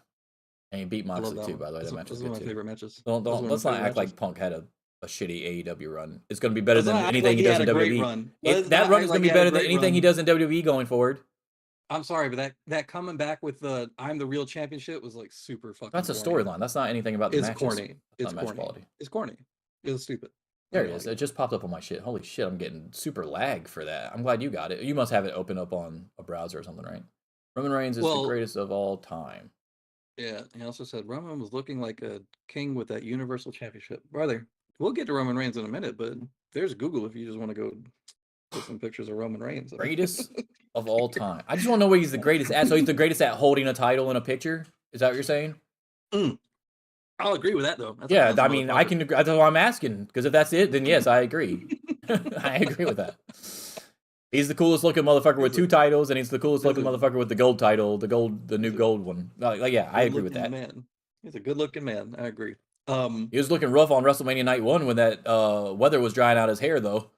and he beat I love Moxley that too. one. By the way, That's that one- match was that's one good of my too. favorite matches. Don't That's one of let's my not favorite act like matches. Punk had a shitty AEW run. It's going to be better Let's than not act anything like he he does had in a great WWE. run. Let's That not run act is like going to he be had a better than great anything he run. does in WWE going forward. I'm sorry, but that coming back with the I'm the real championship was like super fucking. That's a corny. storyline. That's not anything about the It's matches. corny. That's It's not match corny. quality. It's corny. It's stupid. There I it don't is. like It just popped up on my shit. Holy shit, I'm getting super lag for that. I'm glad you got it. You must have it open up on a browser or something, right? Roman Reigns is the Well- greatest of all time. Yeah, he also said Roman was looking like a king with that Universal Championship. Brother, we'll get to Roman Reigns in a minute, but there's Google if you just want to go put some pictures of Roman Reigns. Greatest of all time. I just want to know what he's the greatest at. So he's the greatest at holding a title in a picture? Is that what you're saying? I'll agree with that though. That's a Yeah, handsome I mean, I motherfucker. can agree. That's what I'm asking. Because if that's it, then yes, I agree. I agree with that. He's the coolest looking motherfucker with 2 titles, and he's the coolest looking motherfucker with the gold title, the new gold one. Like, yeah, I agree with that. Man. He's a good looking man. I agree. He was looking rough on WrestleMania Night 1 when that weather was drying out his hair, though.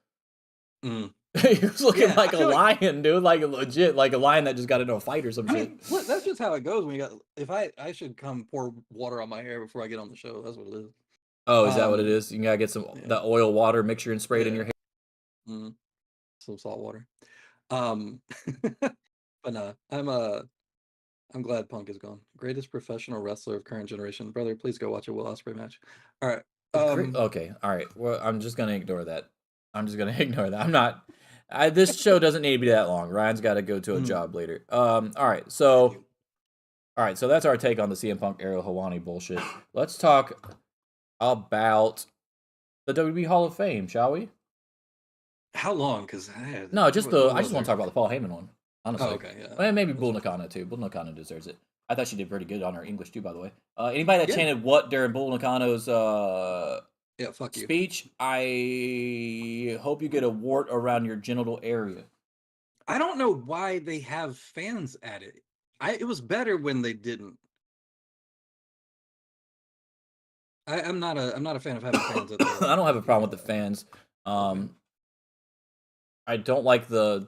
He was looking Yeah, like I a feel like- lion, dude. Like legit, like a lion that just got into a fight or some I shit. mean, look, that's just how it goes when you got. If I should come pour water on my hair before I get on the show. That's what it is. Oh, is that what it is? You gotta get some yeah. the oil water mixture and spray it in your hair. Mm, some salt water. But no, I'm glad Punk is gone. Greatest professional wrestler of current generation. Brother, please go watch a Will Ospreay match. All right. Okay, all right. Well, I'm just gonna ignore that. I'm just gonna ignore that. I'm not. This show doesn't need to be that long. Ryan's got to go to a job later. All right. So that's our take on the CM Punk Ariel Helwani bullshit. Let's talk about the WWE Hall of Fame, shall we? How long? Because I just want to talk about the Paul Heyman one. Honestly. Oh, okay, yeah. Well, maybe Bull Nakano too. Bull Nakano deserves it. I thought she did pretty good on her English too, by the way. Anybody that chanted what during Bull Nakano's fuck you. speech, I hope you get a wart around your genital area. I don't know why they have fans at it. It was better when they didn't. I'm not a fan of having fans at the I don't have a problem with the fans. I don't like the.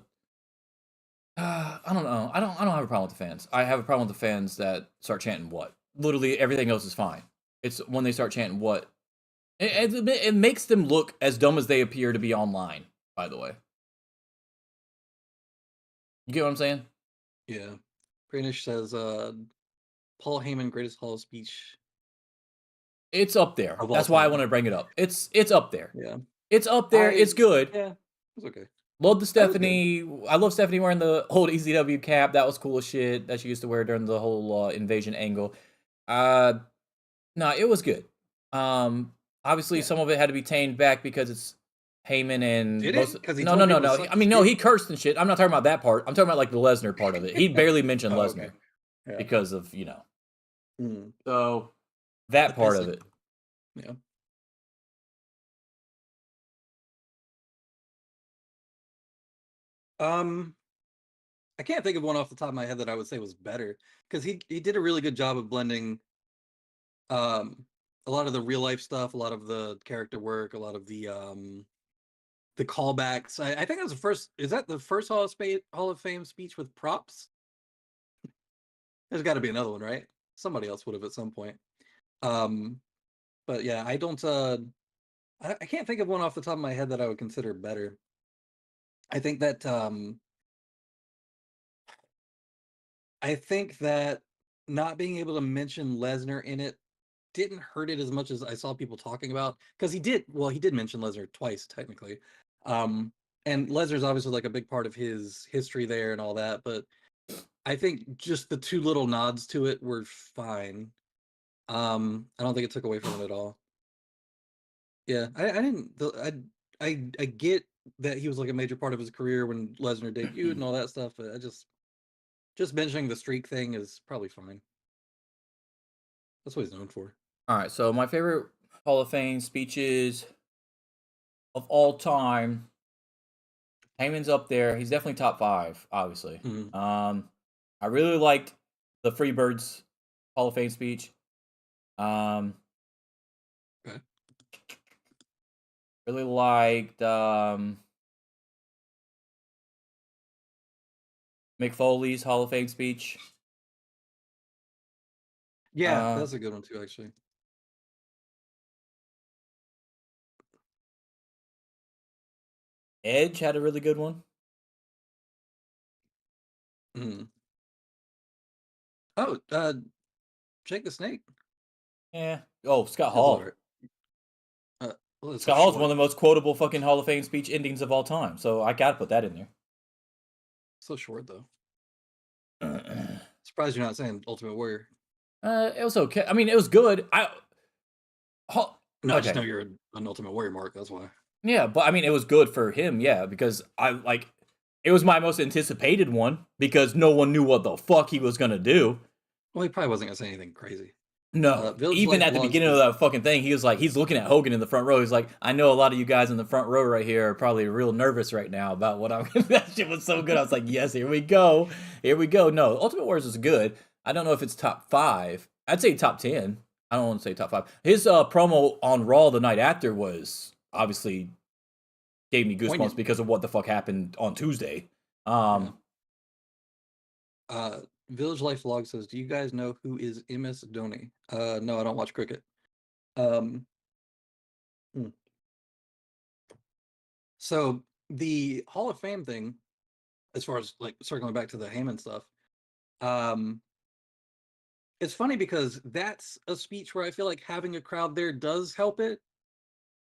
I don't know. I don't have a problem with the fans. I have a problem with the fans that start chanting what. Literally everything else is fine. It's when they start chanting what. It makes them look as dumb as they appear to be online. By the way, you get what I'm saying? Yeah. Greenish says, Paul Heyman, greatest Hall of Speech. It's up there. Of all That's why I time. want to bring it up. It's up there. Yeah. It's up there. It's good. Yeah. It's okay. Love the Stephanie. I love Stephanie wearing the old ECW cap. That was cool as shit that she used to wear during the whole invasion angle. No, it was good. Obviously some of it had to be tamed back because it's Heyman and Did it? 'Cause he no. told people to suck I mean, no, he cursed and shit. I'm not talking about that part. I'm talking about like the Lesnar part of it. He barely mentioned Oh, Lesnar okay. Yeah. because of Mm. So that The part of pissing. it. Yeah. I can't think of one off the top of my head that I would say was better because he did a really good job of blending a lot of the real life stuff, a lot of the character work, a lot of the callbacks. I think that was the first. Is that the first Hall of Fame speech with props? There's got to be another one, right? Somebody else would have at some point. But yeah, I don't. I can't think of one off the top of my head that I would consider better. I think that not being able to mention Lesnar in it didn't hurt it as much as I saw people talking about, because he did mention Lesnar twice technically. And Lesnar's obviously like a big part of his history there and all that, but I think just the two little nods to it were fine. I don't think it took away from it at all. Yeah, I get that he was like a major part of his career when Lesnar debuted and all that stuff, but I just mentioning the streak thing is probably fine. That's what he's known for. All right, so my favorite Hall of Fame speeches of all time. Heyman's up there. He's definitely top 5, obviously. Mhm. I really liked the Freebirds Hall of Fame speech. Okay. Really liked Mick Foley's Hall of Fame speech. Yeah, that's a good one too, actually. Edge had a really good one. Mm. Oh, Jake the Snake. Yeah. Oh, Scott That's Hall. alright. Well, it's Scott so Hall's short. one of the most quotable fucking Hall of Fame speech endings of all time. So I gotta put that in there. So short though. Surprised you're not saying Ultimate Warrior. It was okay. I mean, it was good. No, I just okay. know you're an Ultimate Warrior, Mark. That's why. Yeah, but I mean, it was good for him, yeah, because it was my most anticipated one because no one knew what the fuck he was gonna do. Well, he probably wasn't gonna say anything crazy. No, Village even Life at the Vlogs beginning of that fucking thing, he was like, he's looking at Hogan in the front row. He's like, I know a lot of you guys in the front row right here are probably real nervous right now about what I'm. That shit was so good. I was like, yes, here we go, here we go. No, Ultimate Warriors is good. I don't know if it's top 5. I'd say top 10. I don't want to say top 5. His promo on Raw the night after was obviously gave me goosebumps Poignant. because of what the fuck happened on Tuesday. Village Life Vlog says, do you guys know who is MS Dhoni? No, I don't watch cricket. So the Hall of Fame thing, as far as like circling back to the Heyman stuff, it's funny because that's a speech where I feel like having a crowd there does help it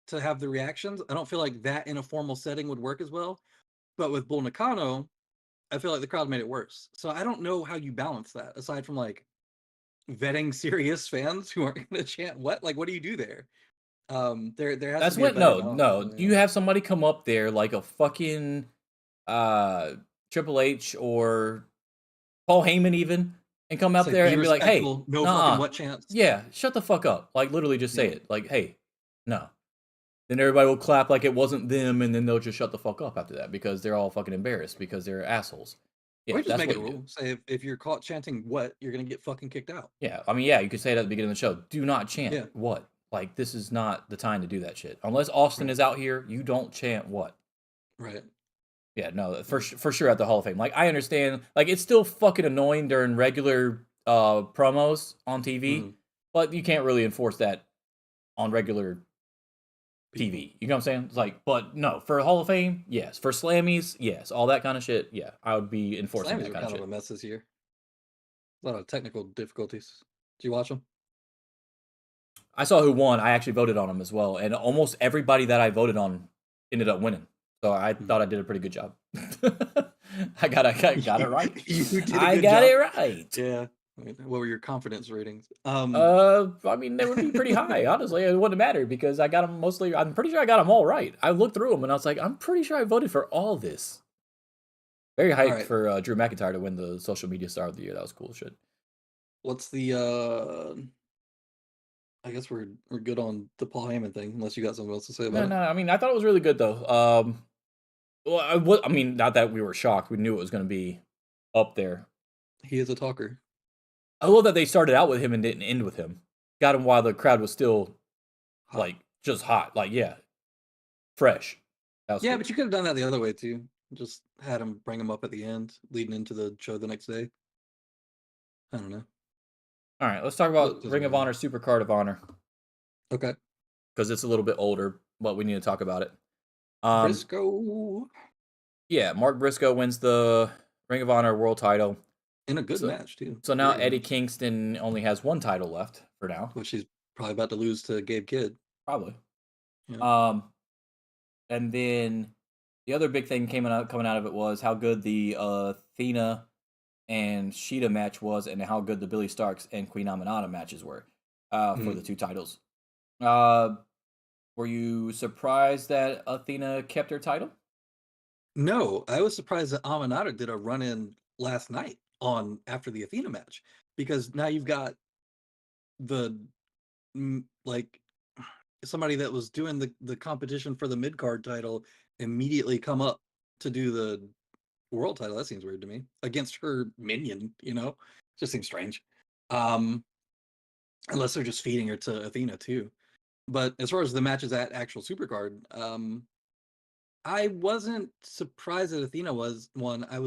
to have the reactions. I don't feel like that in a formal setting would work as well. But with Bull Nakano, I feel like the crowd made it worse. So I don't know how you balance that, aside from like vetting serious fans who aren't going to chant what? Like, what do you do there? There has That's to be a what better no. balance. You have somebody come up there like a fucking Triple H or Paul Heyman even, and come It's up like, there be and be like, hey, respectful, no nuh-uh. fucking what chance. Yeah, shut the fuck up. Like, literally just say Yeah. it. Like, hey, no. Then everybody will clap like it wasn't them, and then they'll just shut the fuck up after that because they're all fucking embarrassed because they're assholes. Yeah, Or just that's make it a what you rule. do. Say if you're caught chanting what, you're going to get fucking kicked out. Yeah, I mean, yeah, you could say it at the beginning of the show. Do not chant Yeah. what. Like, this is not the time to do that shit. Unless Austin is out here, you don't chant what. Right. Yeah, no, for sure at the Hall of Fame. Like, I understand. Like, it's still fucking annoying during regular promos on TV, but you can't really enforce that on regular TV. You know what I'm saying? It's like, but no, for Hall of Fame, yes. For Slammies, yes. All that kind of shit, yeah. I would be enforcing Slammies that were kind of kind of shit. a mess this year. A lot of technical difficulties. Did you watch them? I saw who won. I actually voted on him as well, and almost everybody that I voted on ended up winning. So I thought I did a pretty good job. I got it right. You did a I good got job. it right. Yeah. What were your confidence ratings? I mean, they would be pretty high. Honestly, it wouldn't matter because I got them mostly. I'm pretty sure I got them all right. I looked through them and I was like, I'm pretty sure I voted for all this. Very hyped right. for Drew McIntyre to win the social media star of the year. That was cool shit. What's the I guess we're good on the Paul Heyman thing, unless you got something else to say about it. No. I mean, I thought it was really good though. Well, I mean, not that we were shocked. We knew it was going to be up there. He is a talker. I love that they started out with him and didn't end with him. Got him while the crowd was still Hot. like just hot. Like, yeah, fresh. That was Yeah, cool. but you could have done that the other way too. Just had him bring him up at the end, leading into the show the next day. I don't know. All right, let's talk about Doesn't Ring of matter. Honor, SuperCard of Honor, Okay. because it's a little bit older, but we need to talk about it. Briscoe Yeah, Mark Briscoe wins the Ring of Honor World Title. in a good match too. So now Very good Eddie match. Kingston only has one title left for now, which he's probably about to lose to Gabe Kidd. probably. Yeah. And then the other big thing coming out of it was how good the Athena and Sheeta match was, and how good the Billy Starks and Queen Aminata matches were for the two titles. Were you surprised that Athena kept her title? No, I was surprised that Aminata did a run in last night after the Athena match, because now you've got the like somebody that was doing the competition for the mid card title immediately come up to do the world title. That seems weird to me, against her minion. Just seems strange. Unless they're just feeding her to Athena too. But as far as the matches at actual SuperCard, I wasn't surprised that Athena won. I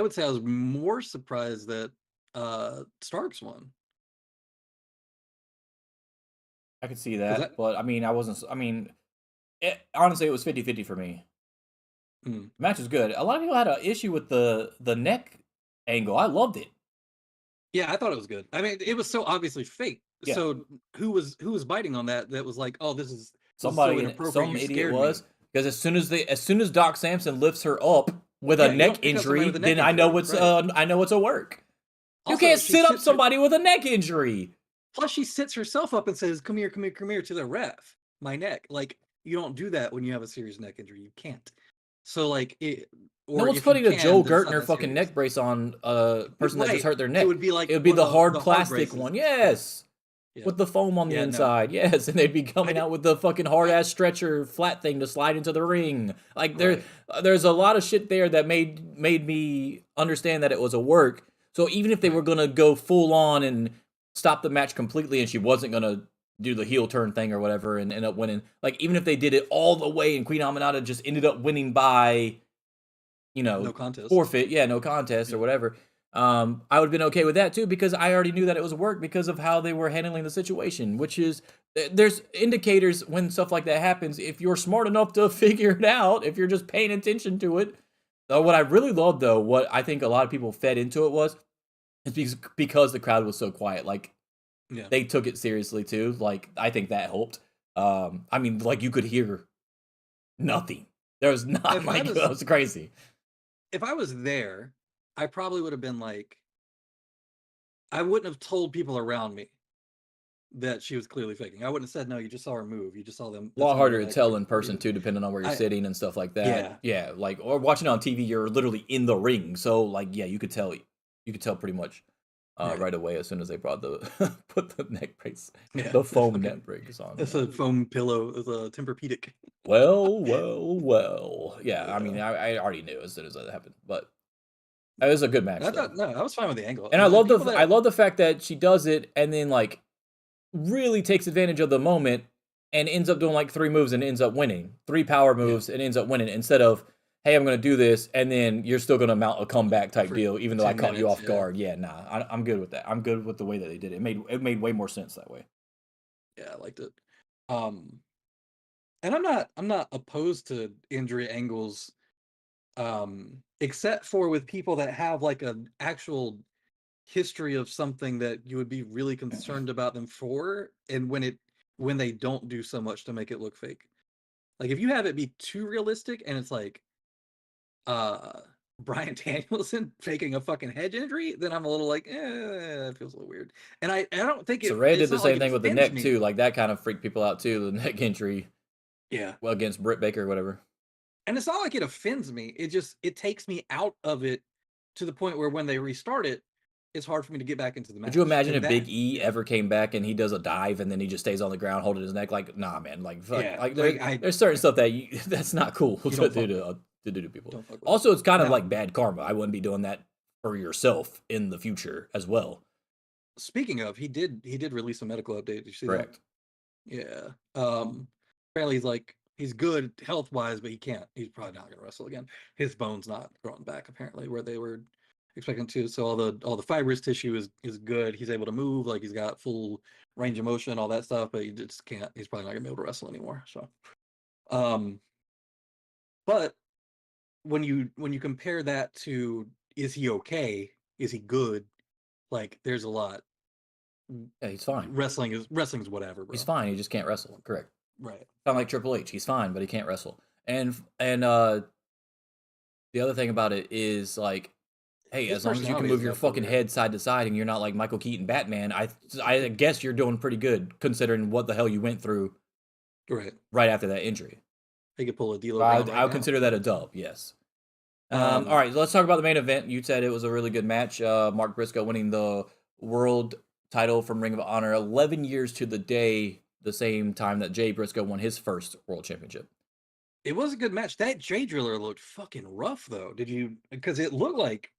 would say I was more surprised that Starks won. I could see that, but I mean, I wasn't. I mean, honestly, it was 50-50 for me. The match was good. A lot of people had an issue with the neck angle. I loved it. Yeah, I thought it was good. I mean, it was so obviously fake. Yeah. So who was biting on that? That was like, oh, this is Somebody, so inappropriate. some You idiot scared was, me. because as soon as Doc Samson lifts her up with Yeah, a you neck don't pick up somebody injury, with a neck then I know injury, it's I know it's a work. You Also, can't she sit up sits her- somebody with a neck injury. Plus, she sits herself up and says, "Come here, come here, come here" to the ref. My neck. Like, you don't do that when you have a serious neck injury. You can't. So like it. Or No one's if you putting a can, Joe then it's not Gertner that fucking serious. neck brace on a person that just Right. hurt their neck. It would be like it would be one the of hard the hard plastic braces. one, yes, Yeah. with the foam on the Yeah, no. inside, yes, and they'd be coming out with the fucking hard ass stretcher flat thing to slide into the ring. Like there's a lot of shit there that made me understand that it was a work. So even if they were gonna go full on and stop the match completely, and she wasn't gonna do the heel turn thing or whatever and end up winning. Like, even if they did it all the way and Queen Aminata just ended up winning by, No contest. forfeit, no contest or whatever. I would have been okay with that too, because I already knew that it was work because of how they were handling the situation, which is, there's indicators when stuff like that happens. If you're smart enough to figure it out, if you're just paying attention to it. What I really loved, though, what I think a lot of people fed into it is because the crowd was so quiet. Like, they took it seriously too. Like, I think that helped. I mean, like, you could hear nothing. There was not, that was crazy. If I was there, I probably would have been like, I wouldn't have told people around me that she was clearly faking. I wouldn't have said, no, you just saw her move. You just saw them. A lot harder to tell in person too, depending on where you're sitting and stuff like that. Yeah. Like, or watching it on TV, you're literally in the ring. So, like, yeah, you could tell pretty much right away as soon as they brought put the neck brace, the foam neck brace on. It's a foam pillow. It's a Tempur-Pedic. Well. Yeah, I mean, I already knew as soon as that happened, but it was a good match. I was fine with the angle. And I love the fact that she does it and then, like, really takes advantage of the moment and ends up doing like 3 moves and ends up winning. 3 power moves and ends up winning, instead of, hey, I'm going to do this and then you're still going to mount a comeback type deal, even though I caught you off guard. Yeah, nah, I'm good with that. I'm good with the way that they did it. It made way more sense that way. Yeah, I liked it. And I'm not opposed to injury angles, except for with people that have like an actual history of something that you would be really concerned about them for, and when they don't do so much to make it look fake. Like, if you have it be too realistic and it's like Bryan Danielson faking a fucking head injury, then I'm a little like, it feels a little weird. And I don't think so Ray did the same thing with the neck too. Like, that kind of freaked people out too, the neck injury. Yeah. Well, against Britt Baker or whatever. And it's not like it offends me. It takes me out of it to the point where when they restart it, it's hard for me to get back into the match. Could you imagine if Big E ever came back and he does a dive and then he just stays on the ground holding his neck? Like, nah, man. Like, fuck. There's certain stuff that's not cool to do to people. Also, it's kind of like bad karma. I wouldn't be doing that for yourself in the future as well. Speaking of, he did release a medical update. Did you see Correct. that? Yeah. Apparently he's good health wise, but he's probably not gonna wrestle again. His bone's not growing back apparently where they were expecting to. So all the fibrous tissue is good. He's able to move, like he's got full range of motion, all that stuff, but he just can't. He's probably not gonna be able to wrestle anymore. So, but when you compare that to, is he okay? Is he good? Like, there's a lot. Yeah, he's fine. Wrestling is whatever, bro. He's fine. He just can't wrestle. Correct. Right. Kind of like Triple H. He's fine, but he can't wrestle. And the other thing about it is, like, hey, as long as you can move your fucking head side to side and you're not like Michael Keaton Batman, I guess you're doing pretty good considering what the hell you went through right after that injury. He could pull a deal. I would consider that a dub, yes. All right, let's talk about the main event. You said it was a really good match. Mark Briscoe winning the world title from Ring of Honor 11 years to the day, the same time that Jay Briscoe won his first world championship. It was a good match. That Jay Driller looked fucking rough, though. Because it looked like,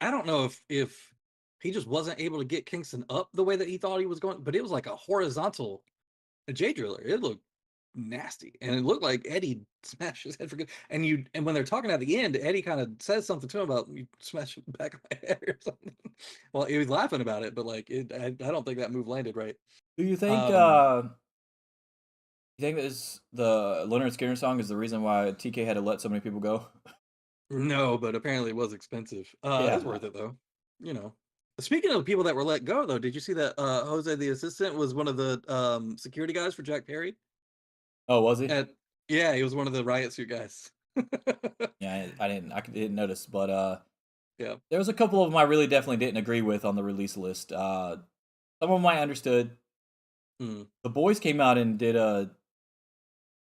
I don't know if he just wasn't able to get Kingston up the way that he thought he was going, but it was like a horizontal Jay Driller. It looked nasty, and it looked like Eddie smashed his head for good. And when they're talking at the end, Eddie kind of says something to him about, you smashed the back of my head or something. Well, he was laughing about it, but like I don't think that move landed right. Do you think the Leonard Skinner song is the reason why TK had to let so many people go? No, but apparently it was expensive. It's worth it though. Speaking of people that were let go, though, did you see that Jose the assistant was one of the security guys for Jack Perry? Oh, was he? Yeah, he was one of the riot suit guys. Yeah, I didn't notice, but yeah, there was a couple of them I really definitely didn't agree with on the release list. Some of them I understood. The boys came out and did a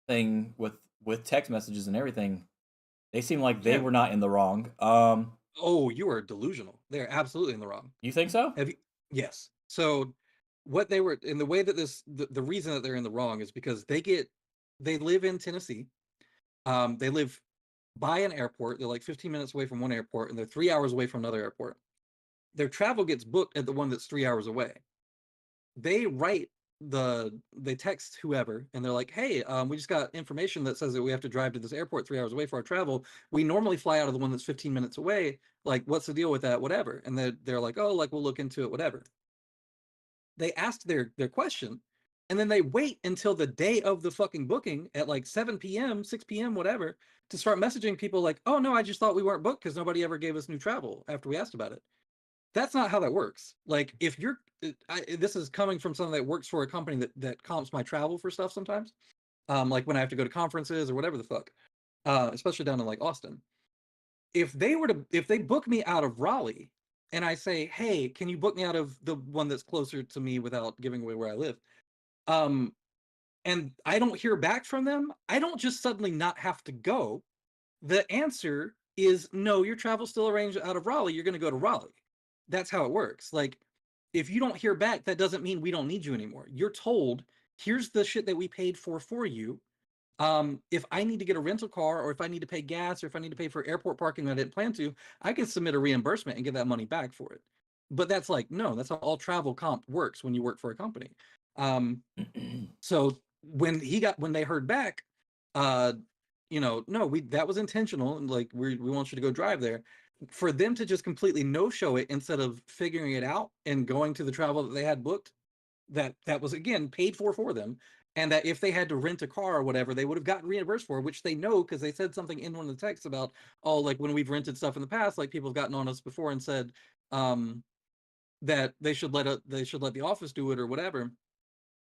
thing with text messages and everything. They seemed like they were not in the wrong. Oh, you are delusional. They're absolutely in the wrong. You think so? Yes. So what they were, in the way that the reason that they're in the wrong is because they live in Tennessee. They live by an airport. They're like 15 minutes away from one airport, and they're 3 hours away from another airport. Their travel gets booked at the one that's 3 hours away. They write they text whoever and they're like, hey, we just got information that says that we have to drive to this airport 3 hours away for our travel. We normally fly out of the one that's 15 minutes away. Like, what's the deal with that? Whatever. And they're like, oh, like, we'll look into it, whatever. They asked their question, and then they wait until the day of the fucking booking at like 7 p.m., 6 p.m., whatever, to start messaging people like, oh no, I just thought we weren't booked because nobody ever gave us new travel after we asked about it. That's not how that works. Like, if you're, this is coming from someone that works for a company that comps my travel for stuff sometimes. Like when I have to go to conferences or whatever the fuck, especially down in like Austin. If they book me out of Raleigh and I say, hey, can you book me out of the one that's closer to me without giving away where I live? And I don't hear back from them, I don't just suddenly not have to go. The answer is no, your travel's still arranged out of Raleigh. You're going to go to Raleigh. That's how it works. Like, if you don't hear back, that doesn't mean we don't need you anymore. You're told, here's the shit that we paid for you. If I need to get a rental car, or if I need to pay gas, or if I need to pay for airport parking that I didn't plan to, I can submit a reimbursement and get that money back for it. But that's like, no, that's how all travel comp works when you work for a company. So when they heard back, no, that was intentional, and like we want you to go drive there. For them to just completely no-show it instead of figuring it out and going to the travel that they had booked, that was again paid for them, and that if they had to rent a car or whatever, they would have gotten reimbursed for, which they know because they said something in one of the texts about, oh, like when we've rented stuff in the past, like people have gotten on us before and said that they should let the office do it or whatever.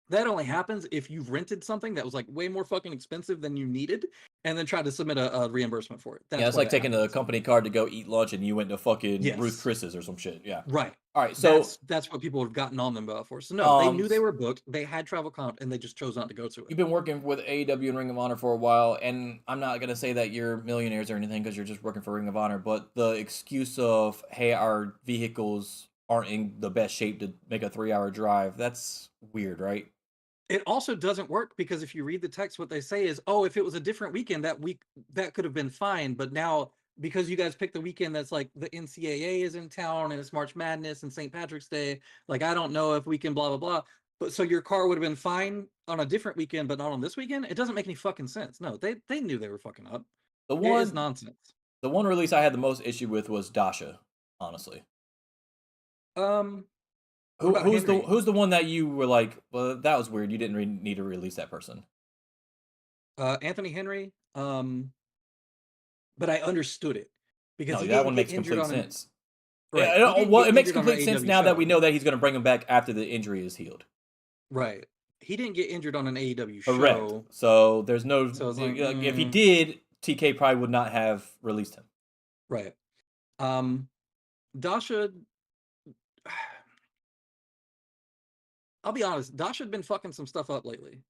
That only happens if you've rented something that was like way more fucking expensive than you needed, and then tried to submit a reimbursement for it. Yeah, it's like taking a company card to go eat lunch, and you went to fucking Ruth Chris's or some shit. Yeah, right. All right, so that's what people have gotten on them about for. So no, they knew they were booked. They had travel comp, and they just chose not to go to it. You've been working with AEW and Ring of Honor for a while, and I'm not gonna say that you're millionaires or anything because you're just working for Ring of Honor. But the excuse of, hey, our vehicles aren't in the best shape to make a 3-hour drive, that's weird, right? It also doesn't work because if you read the text, what they say is, oh, if it was a different weekend that week, that could have been fine. But now, because you guys picked the weekend that's like the NCAA is in town and it's March Madness and St. Patrick's Day, like, I don't know if we can blah, blah, blah. But so your car would have been fine on a different weekend, but not on this weekend? It doesn't make any fucking sense. No, they knew they were fucking up. It is nonsense. The one release I had the most issue with was Dasha, honestly. Who's the one that you were like, well, that was weird. You didn't need to release that person. Anthony Henry. But I understood it because that one makes complete sense. Right. Yeah, well, it makes complete sense now that we know that he's going to bring him back after the injury is healed. Right. He didn't get injured on an AEW show. Correct. So there's no. So like, if he did, TK probably would not have released him. Right. Dasha. I'll be honest, Dasha had been fucking some stuff up lately.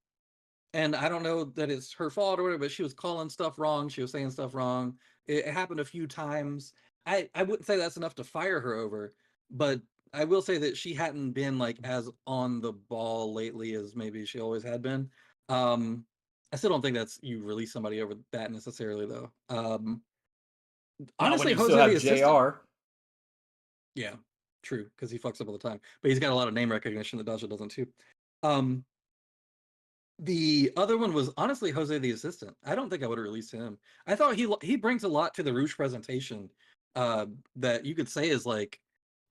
And I don't know that it's her fault or whatever, but she was calling stuff wrong. She was saying stuff wrong. It happened a few times. I wouldn't say that's enough to fire her over, but I will say that she hadn't been like as on the ball lately as maybe she always had been. I still don't think that's you release somebody over that necessarily though. Honestly, Jose the assistant. JR. Yeah. True, because he fucks up all the time. But he's got a lot of name recognition that Dasha doesn't too. The other one was honestly Jose the assistant. I don't think I would have released him. I thought he brings a lot to the Rouge presentation that you could say is like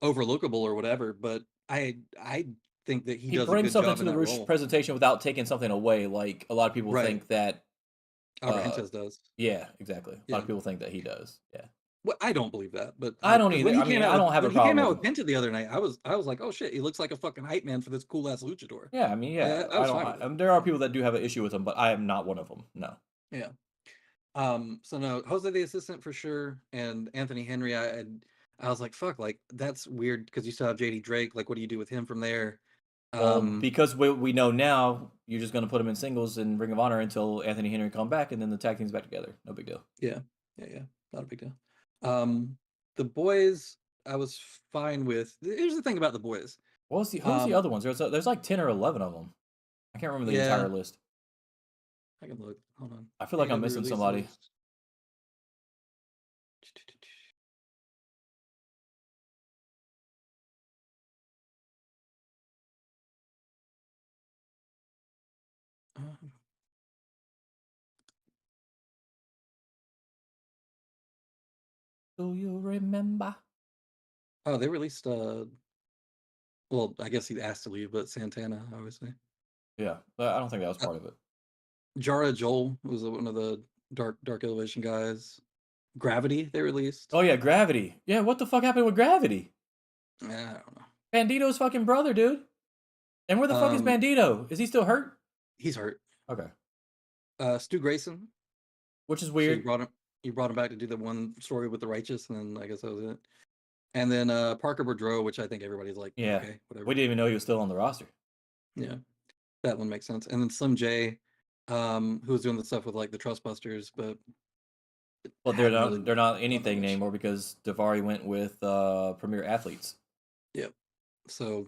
overlookable or whatever. But I think that he does brings a good something job to the Rouge presentation without taking something away. Like a lot of people think that Alvarez does. Yeah, exactly. A lot of people think that he does. Yeah. Well, I don't believe that, but I don't either. I mean, I don't have a problem. When he came out with Penta the other night, I was like, oh shit, he looks like a fucking hype man for this cool ass luchador. Yeah, I mean, yeah, there are people that do have an issue with him, but I am not one of them. No. Yeah. So no, Jose the assistant for sure, and Anthony Henry. I was like, fuck, like that's weird because you still have JD Drake. Like, what do you do with him from there? Because we know now, you're just going to put him in singles in Ring of Honor until Anthony Henry come back, and then the tag team's back together. No big deal. Yeah, not a big deal. The boys, I was fine with. Here's the thing about the boys. Who's the other ones? There's like 10 or 11 of them. I can't remember the entire list. I can look. Hold on. I feel like I'm missing somebody. Do you remember? Oh, they released well, I guess he asked to leave, but Santana, obviously. Yeah, but I don't think that was part of it. Jara Joel was one of the Dark Elevation guys. Gravity they released. Oh yeah, Gravity. Yeah, what the fuck happened with Gravity? Yeah, I don't know. Bandito's fucking brother, dude. And where the fuck is Bandito? Is he still hurt? He's hurt. Okay. Stu Grayson, Which is so weird. you brought him back to do the one story with the Righteous, and then I guess that was it. And then Parker Boudreaux, which I think everybody's like, Yeah. okay, whatever. We didn't even know he was still on the roster. Yeah, that one makes sense. And then Slim J, who was doing the stuff with like the Trustbusters, but Well, they're not anything much. anymore because Davari went with Premier Athletes. Yep. So,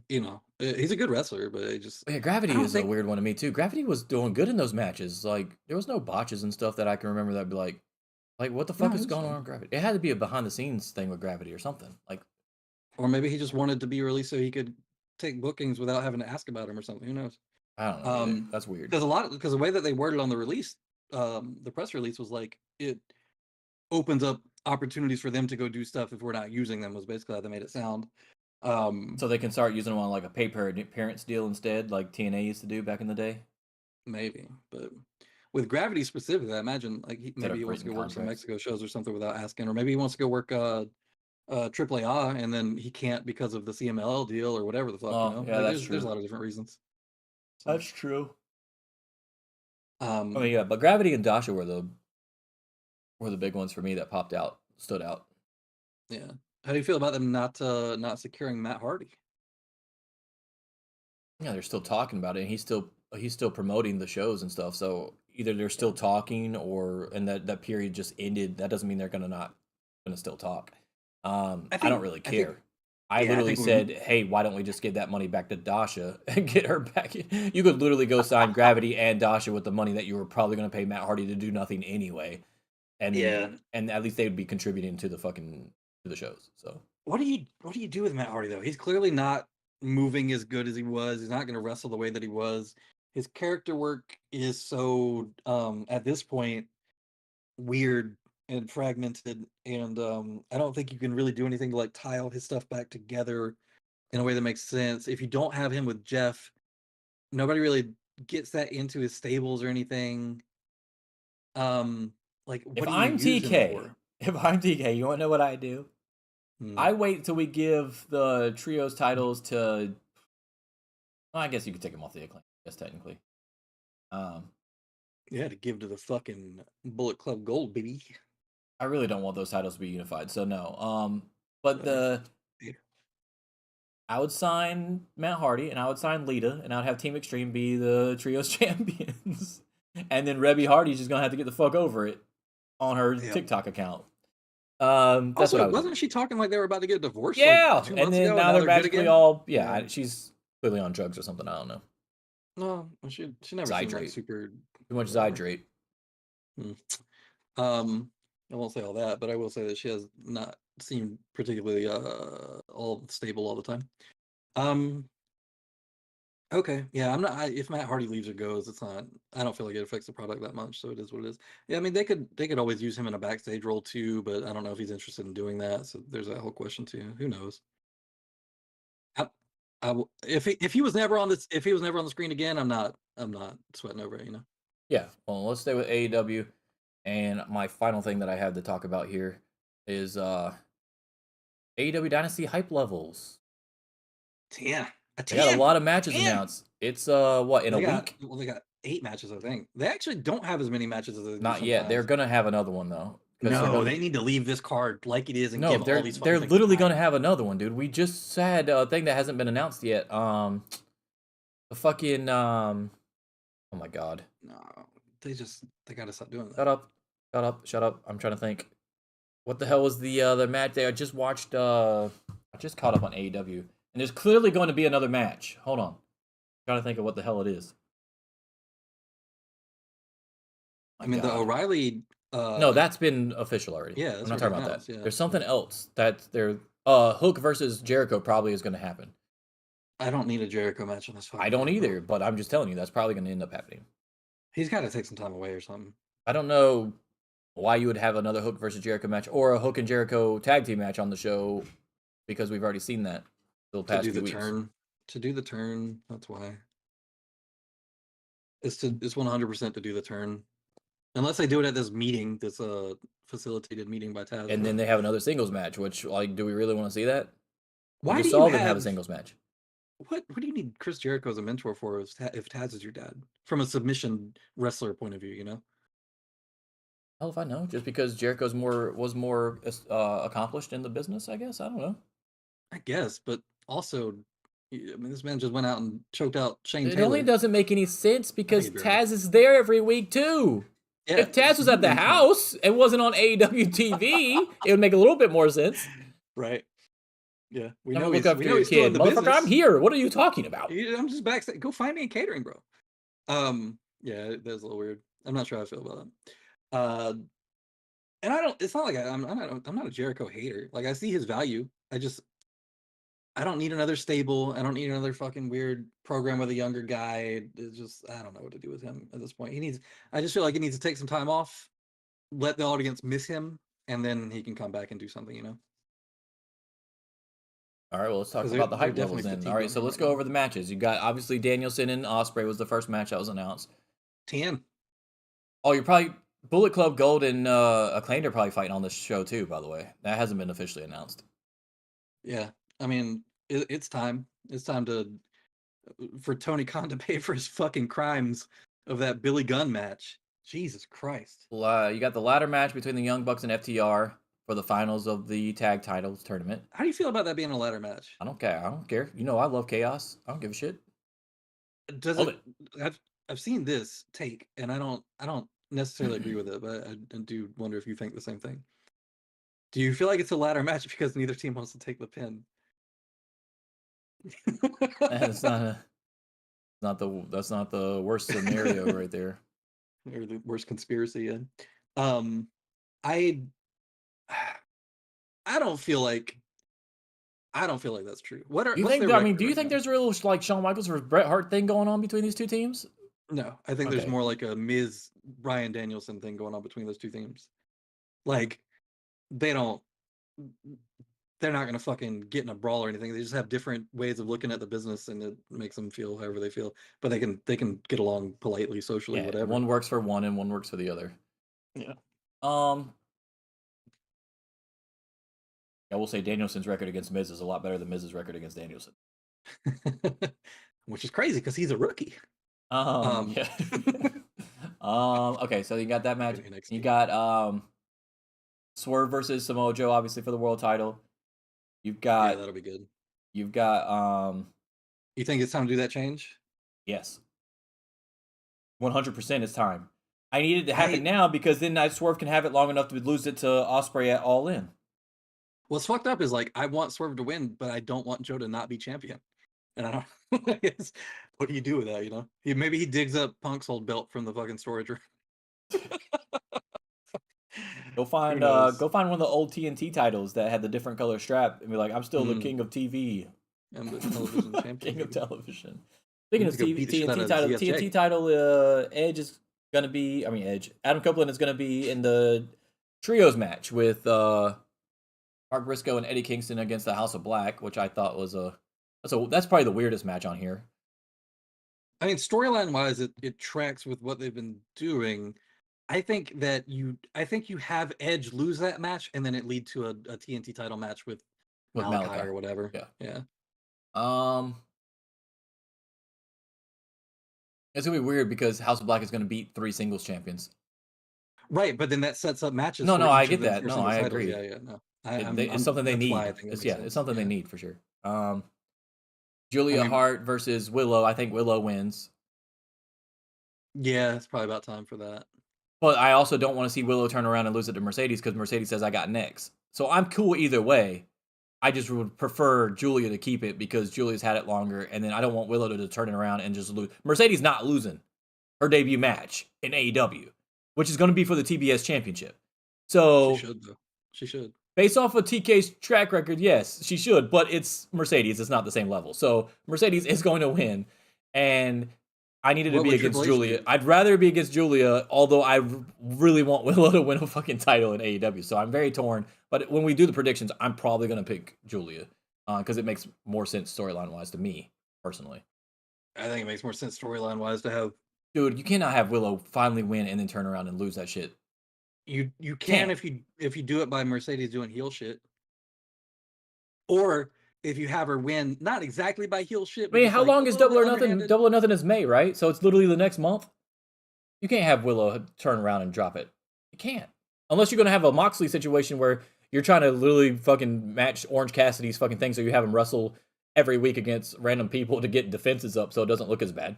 you know, he's a good wrestler, but it just Yeah, Gravity I don't is think- a weird one to me too. Gravity was doing good in those matches. Like there was no botches and stuff that I can remember that'd be like what the fuck No, is it's going fine. on with Gravity? It had to be a behind the scenes thing with Gravity or something. Like or maybe he just wanted to be released so he could take bookings without having to ask about him or something. Who knows? I don't know. Either. That's weird. Because the way that they worded on the release, the press release was like it opens up opportunities for them to go do stuff if we're not using them. Was basically how they made it sound. So they can start using them on like a pay-per-appearance deal instead, like TNA used to do back in the day. Maybe, but with Gravity specifically, I imagine like Instead of maybe he wants to breaking go work some contracts. Mexico shows or something without asking, or maybe he wants to go work AAA and then he can't because of the CMLL deal or whatever the fuck. Oh, you know? yeah, Like, that's there's a true. lot of different reasons. So, That's true. um, I mean, yeah, but Gravity and Dasha were the big ones for me that stood out. yeah. How do you feel about them not securing Matt Hardy? Yeah, they're still talking about it, and he's still promoting the shows and stuff. So either they're still talking, and that period just ended. That doesn't mean they're gonna still talk. I don't really care. I literally said, "Hey, why don't we just give that money back to Dasha and get her back?" You could literally go sign Gravity and Dasha with the money that you were probably going to pay Matt Hardy to do nothing anyway, and at least they would be contributing to the shows. So What do you do with Matt Hardy though? He's clearly not moving as good as he was. He's not going to wrestle the way that he was. His character work is so at this point weird and fragmented, and I don't think you can really do anything to like tie all his stuff back together in a way that makes sense. If you don't have him with Jeff, nobody really gets that into his stables or anything. Like what if do you I'm use him TK, for? you want to know what I do? I wait till we give the trios titles to. Well, I guess you could take them off the Acclaim. Yes, technically. Yeah, to give to the fucking Bullet Club Gold, baby. I really don't want those titles to be unified, so no. But I would sign Matt Hardy and I would sign Lita and I'd have Team Extreme be the trios champions, and then Rebby Hardy's just gonna have to get the fuck over it on her TikTok account. That's Also, what I would wasn't she talking like they were about to get divorced? Yeah, like 2 months and then ago, now they're good magically again? all she's clearly on drugs or something. I don't know. No, she never seemed like Zydrate. super. Too much whatever. Zydrate. I won't say all that, but I will say that she has not seemed particularly all stable all the time. Okay, yeah, I'm not. If Matt Hardy leaves or goes, it's not. I don't feel like it affects the product that much, so it is what it is. Yeah, I mean they could always use him in a backstage role too, but I don't know if he's interested in doing that. So there's that whole question too. Who knows? If he was never on the screen again, I'm not sweating over it. You know. Yeah, well, let's stay with AEW. And my final thing that I have to talk about here is AEW Dynasty hype levels. Yeah. They got a lot of matches announced. It's what, in a week? Well, they got 8 matches, I think. They actually don't have as many matches as they do Not yet. sometimes. They're gonna have another one though. No, they need to leave this card like it is and give all these. They're literally gonna have another one, dude. We just had a thing that hasn't been announced yet. The fucking oh my god. No, they gotta stop doing that. Shut up. I'm trying to think. What the hell was the match there? I just watched I just caught up on AEW. And there's clearly going to be another match. Hold on. I'm trying to think of what the hell it is. I mean the O'Reilly no, that's been official already. Yeah, I'm not talking about that. Yeah. There's something else that Hook versus Jericho probably is going to happen. I don't need a Jericho match on this fucking I don't card, either, bro. but I'm just telling you that's probably going to end up happening. He's got to take some time away or something. I don't know why you would have another Hook versus Jericho match or a Hook and Jericho tag team match on the show, because we've already seen that the past few weeks. To do the turn, that's why. It's 100% to do the turn. Unless they do it at this meeting, this facilitated meeting by Taz. And then they have another singles match, which, like, do we really want to see that? Why do you you have a singles match? What do you need Chris Jericho as a mentor for if Taz is your dad? From a submission wrestler point of view, you know? Hell if I know. Just because Jericho's was more accomplished in the business, I guess. I don't know. I guess, but also, I mean, this man just went out and choked out Shane It Taylor. only doesn't make any sense because Maybe. Taz is there every week too. Yeah, If Taz was at the house and wasn't on AEW TV, it would make a little bit more sense. Right. Yeah. We I'm know gonna he's look after we know your he's still kid. in the Motherfucker, business. I'm here. What are you talking about? I'm just backstage. Go find me in catering, bro. Yeah, that's a little weird. I'm not sure how I feel about that. And I don't. It's not like I'm not a Jericho hater. Like, I see his value. I don't need another stable. I don't need another fucking weird program with a younger guy. It's just, I don't know what to do with him at this point. I just feel like he needs to take some time off, let the audience miss him, and then he can come back and do something, you know? All right, well, let's talk 'Cause about the they're hype levels definitely then. All right, fatigued so on let's him go right over the matches. You got, obviously, Danielson and Ospreay was the first match that was announced. 10. Oh, you're probably Bullet Club Gold and Acclaimed are probably fighting on this show too, by the way. That hasn't been officially announced. Yeah. I mean, it's time. It's time for Tony Khan to pay for his fucking crimes of that Billy Gunn match. Jesus Christ. You got the ladder match between the Young Bucks and FTR for the finals of the tag titles tournament. How do you feel about that being a ladder match? I don't care. I don't care. You know, I love chaos. I don't give a shit. Does Love it? I've seen this take, and I don't necessarily agree with it, but I do wonder if you think the same thing. Do you feel like it's a ladder match because neither team wants to take the pin? That's not the worst scenario right there. Or the worst conspiracy. Yeah. I don't feel like that's true. Do you think there's a real like Shawn Michaels versus Bret Hart thing going on between these two teams? No, I think there's Okay. more like a Miz Bryan Danielson thing going on between those two teams. Like, they're not gonna fucking get in a brawl or anything. They just have different ways of looking at the business, and it makes them feel however they feel. But they can get along politely, socially, Yeah, whatever. one works for one and one works for the other. Yeah. I will say Danielson's record against Miz is a lot better than Miz's record against Danielson. Which is crazy because he's a rookie. Yeah. Okay, so you got that match. Maybe NXT. You got Swerve versus Samoa Joe, obviously for the world title. You've Yeah, got that'll be good. you've got You think it's time to do that change? yes. 100% it's time. I need it to happen now because then Swerve can have it long enough to lose it to Ospreay at All In. What's fucked up is, like, I want Swerve to win, but I don't want Joe to not be champion. And I don't. What do you do with that? You know, maybe he digs up Punk's old belt from the fucking storage room. Go find knows? one of the old TNT titles that had the different color strap and be like, I'm still the Mm. king of TV. And the television champion. King of television. Speaking of Needs to go beat the shit out TNT of title, ZFJ. TNT title, Edge is gonna be. I mean, Edge. Adam Copeland is gonna be in the trios match with Mark Briscoe and Eddie Kingston against the House of Black, which I thought was that's probably the weirdest match on here. I mean, storyline wise, it tracks with what they've been doing. I think you have Edge lose that match, and then it lead to a TNT title match with Malachi or whatever. Yeah. It's gonna be weird because House of Black is gonna beat 3 singles champions. Right, but then that sets up matches. No, for I each get of them that. for No, singles I titles. agree. Yeah, no. It's something they that's need. why I think it makes It's something they sense. need for sure. Julia Hart versus Willow. I think Willow wins. Yeah, it's probably about time for that. But I also don't want to see Willow turn around and lose it to Mercedes because Mercedes says I got next. So I'm cool either way. I just would prefer Julia to keep it because Julia's had it longer, and then I don't want Willow to turn it around and just lose. Mercedes not losing her debut match in AEW, which is going to be for the TBS Championship. So She should, though. She should. based off of TK's track record, yes, she should, but it's Mercedes. It's not the same level. So Mercedes is going to win. And I needed to What be would against Triple H Julia. do? I'd rather be against Julia, although I really want Willow to win a fucking title in AEW. So I'm very torn. But when we do the predictions, I'm probably going to pick Julia because it makes more sense storyline-wise to me, personally. I think it makes more sense storyline-wise to have... Dude, you cannot have Willow finally win and then turn around and lose that shit. You Can't. can if you do it by Mercedes doing heel shit. Or if you have her win, not exactly by heel shit. I mean, just how like long a is little Double or bit Nothing? underhanded. Double or Nothing is May, right? So it's literally the next month. You can't have Willow turn around and drop it. You can't. Unless you're going to have a Moxley situation where you're trying to literally fucking match Orange Cassidy's fucking thing, so you have him wrestle every week against random people to get defenses up so it doesn't look as bad.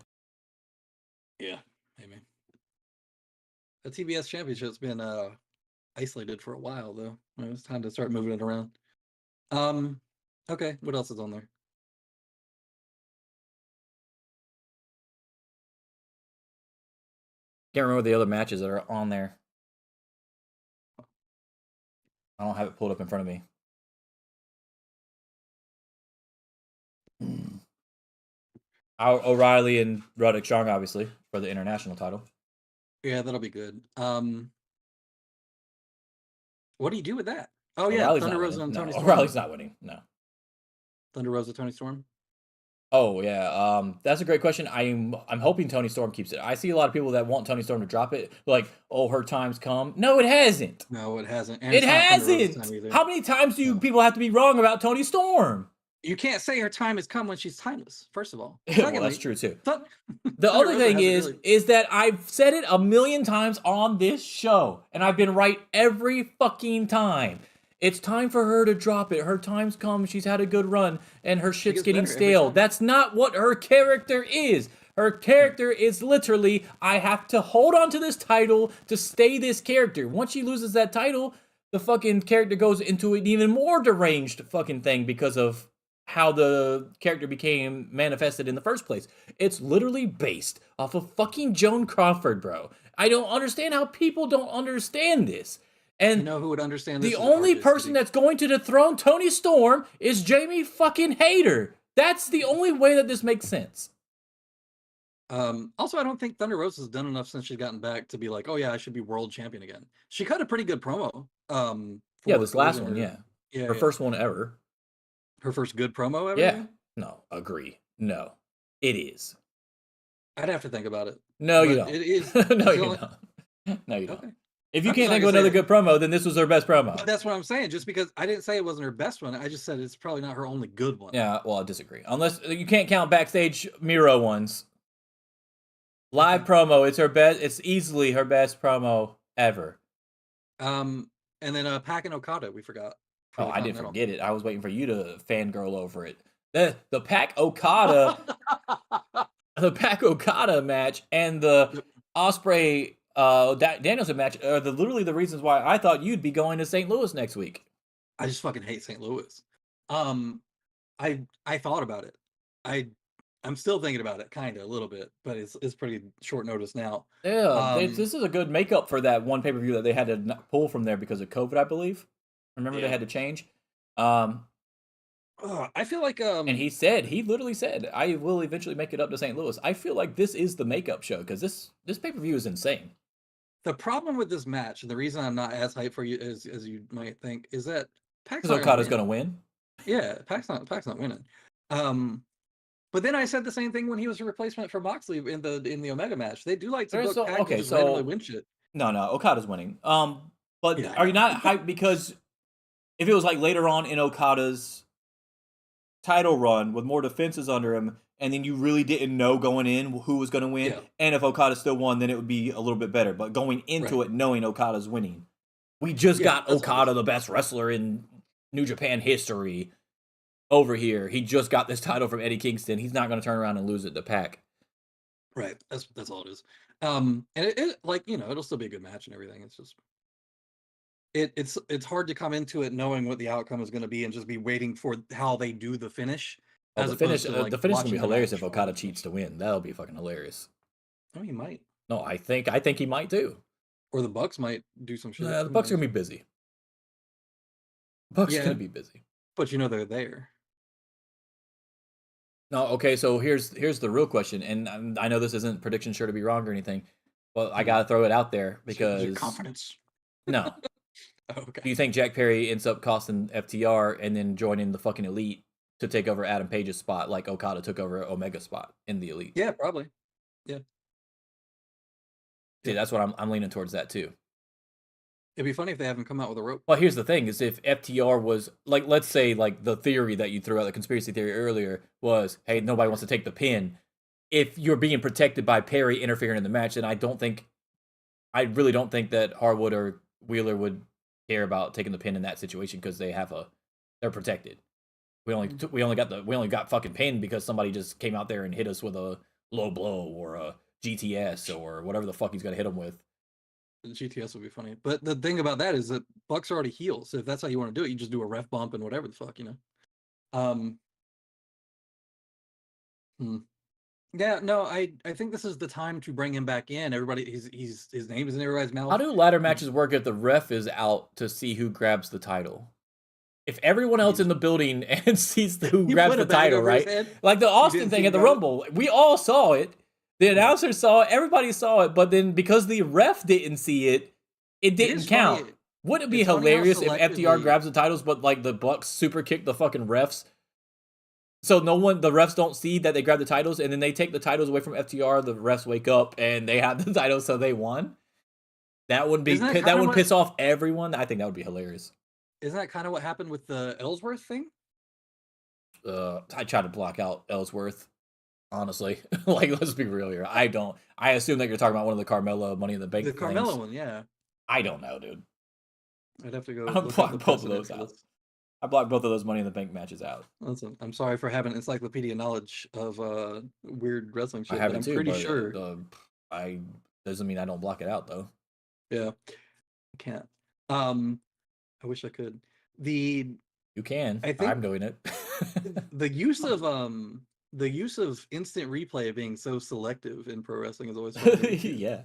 Yeah, maybe. The TBS Championship's been isolated for a while, though. It's time to start moving it around. Okay, what else is on there? Can't remember the other matches that are on there. I don't have it pulled up in front of me. O'Reilly and Roderick Strong, obviously, for the international title. Yeah, that'll be good. What do you do with that? Oh yeah, O'Reilly's Thunder not Rosa winning. and No, Tony Storm. O'Reilly's not winning. No. Thunder Rosa, Tony Storm. Oh yeah, that's a great question. I'm hoping Tony Storm keeps it. I see a lot of people that want Tony Storm to drop it, like, oh, her time's come. No, it hasn't. No, it hasn't. And It it's not Thunder Rosa's hasn't. time either. How many times do people have to be wrong about Tony Storm? You can't say her time has come when she's timeless. First of all, Well, Secondly, that's true too. Thun- The Thunder other Rosa thing hasn't is really- that I've said it a million times on this show, and I've been right every fucking time. It's time for her to drop it. Her time's come. She's had a good run, and her shit's gets getting better every stale. time. That's not what her character is. Her character is literally, I have to hold on to this title to stay this character. Once she loses that title, the fucking character goes into an even more deranged fucking thing because of how the character became manifested in the first place. It's literally based off of fucking Joan Crawford, bro. I don't understand how people don't understand this. And You know who would understand this? the is only RJ person City. that's going to dethrone Tony Storm is Jamie fucking Hayter. That's the only way that this makes sense. Also, I don't think Thunder Rosa's done enough since she's gotten back to be like, oh yeah, I should be world champion again. She cut a pretty good promo. Yeah, for this last losing one, her- yeah. yeah, Her yeah. first one ever. Her first good promo ever. Yeah. No, agree. No, it is. I'd have to think about it. No, you But don't. It is. No, it's the you only- don't. No, you don't. Okay. If you I'm can't just think not of gonna another say good promo, then this was her best promo. But that's what I'm saying. Just because I didn't say it wasn't her best one, I just said it's probably not her only good one. Yeah, well, I disagree. Unless you can't count backstage Miro ones. Live promo, it's her best. It's easily her best promo ever. And then Pac and Okada, we forgot. for Oh, the I didn't Continental. forget it. I was waiting for you to fangirl over it. The Pac Okada, the Pac Okada match and the Osprey Danielson match are literally the reasons why I thought you'd be going to St. Louis next week. I just fucking hate St. Louis. I thought about it. I'm still thinking about it, kind of a little bit, but it's pretty short notice now. Yeah, this is a good makeup for that one pay per view that they had to pull from there because of COVID, I believe. Remember they Yeah. had to change. I feel like And he literally said, I will eventually make it up to St. Louis. I feel like this is the makeup show because this pay per view is insane. the problem with this match, and the reason I'm not as hyped for you as you might think, is that Pac's Because not Okada's win. going to win. Yeah, Pac's not winning. But then I said the same thing when he was a replacement for Moxley in the Omega match. They do like to There's book so- Pac okay, to just so- randomly win shit. No, Okada's winning. But Yeah, I are you know. not hyped because if it was like later on in Okada's title run with more defenses under him, and then you really didn't know going in who was going to win, Yeah. and if Okada still won, then it would be a little bit better. But going into Right. it knowing Okada's winning, we just Yeah, got that's Okada, the best wrestler in New Japan history, over here. He just got this title from Eddie Kingston. He's not going to turn around and lose it to Pac. Right. That's all it is. And it like, it'll still be a good match and everything. It's just it's hard to come into it knowing what the outcome is going to be and just be waiting for how they do the finish. Oh, as the opposed finish, to, like, the finish is gonna watching be the hilarious match. if Okada cheats to win. That'll be fucking hilarious. Oh, he might. No, I think he might too. Or the Bucks might do some shit. Nah, the Who Bucks are knows? gonna be busy. Bucks are Yeah. gonna be busy. But they're there. No, okay, so here's the real question, and I know this isn't prediction sure to be wrong or anything, but I gotta throw it out there because confidence. no. Okay. Do you think Jack Perry ends up costing FTR and then joining the fucking Elite to take over Adam Page's spot, like Okada took over Omega's spot in the Elite? Yeah, probably. Yeah. See, that's what I'm leaning towards that too. It'd be funny if they haven't come out with a rope. Well, here's the thing: is if FTR was like, let's say, like the theory that you threw out, the conspiracy theory earlier was, hey, nobody wants to take the pin. If you're being protected by Perry interfering in the match, then I really don't think that Harwood or Wheeler would care about taking the pin in that situation because they're protected. We only got fucking pinned because somebody just came out there and hit us with a low blow or a GTS or whatever the fuck he's gonna hit them with. GTS would be funny. But the thing about that is that Buck's already healed. So if that's how you want to do it, you just do a ref bump and whatever the fuck, you know. Yeah, no, I think this is the time to bring him back in. Everybody, his name is in everybody's mouth. How do ladder matches work if the ref is out to see who grabs the title? If everyone else in the building and sees who grabs the title, right? Like the Austin thing at the Rumble, we all saw it. The announcer saw it. Everybody saw it. But then because the ref didn't see it, it didn't count. Funny. Wouldn't it be hilarious if FTR grabs the titles, but like the Bucks super kick the fucking refs? So the refs don't see that they grab the titles, and then they take the titles away from FTR. The refs wake up and they have the titles, so they won. That would piss off everyone. I think that would be hilarious. Isn't that kind of what happened with the Ellsworth thing? I try to block out Ellsworth, honestly. Like, let's be real here. I assume that you're talking about one of the Carmella Money in the Bank. The Carmella one, yeah. I don't know, dude. I'd have to go. I blocked both of those out. I blocked both of those Money in the Bank matches out. Listen, I'm sorry for having encyclopedia knowledge of weird wrestling shit. I haven't I'm too, pretty but, sure. I doesn't mean I don't block it out though. Yeah, I can't. I wish I could. You can. I think I'm doing it. the use of instant replay being so selective in pro wrestling is always fun. Yeah.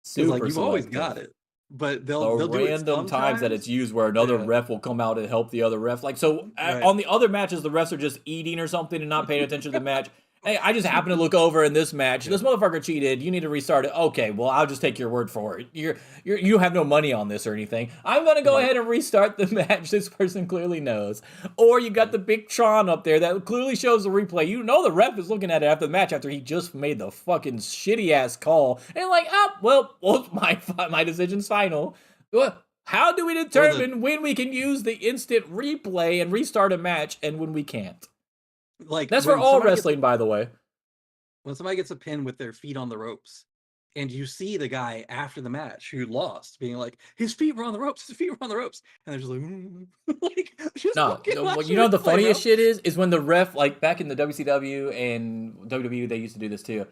Super like you've always got it. But they'll do it random times that it's used where another ref will come out and help the other ref. Like on the other matches, the refs are just eating or something and not paying attention to the match. Hey, I just happened to look over in this match. This motherfucker cheated. You need to restart it. Okay, well, I'll just take your word for it. You have no money on this or anything. I'm gonna go ahead and restart the match. This person clearly knows. Or you got the big Tron up there that clearly shows the replay. You know the ref is looking at it after the match after he just made the fucking shitty ass call and like, well, my decision's final. How do we determine when we can use the instant replay and restart a match and when we can't? Like that's for all wrestling, by the way. When somebody gets a pin with their feet on the ropes, and you see the guy after the match who lost being like, his feet were on the ropes, and they're just like, Well, you know the funniest shit is when the ref, like back in the WCW and WWE, they used to do this too.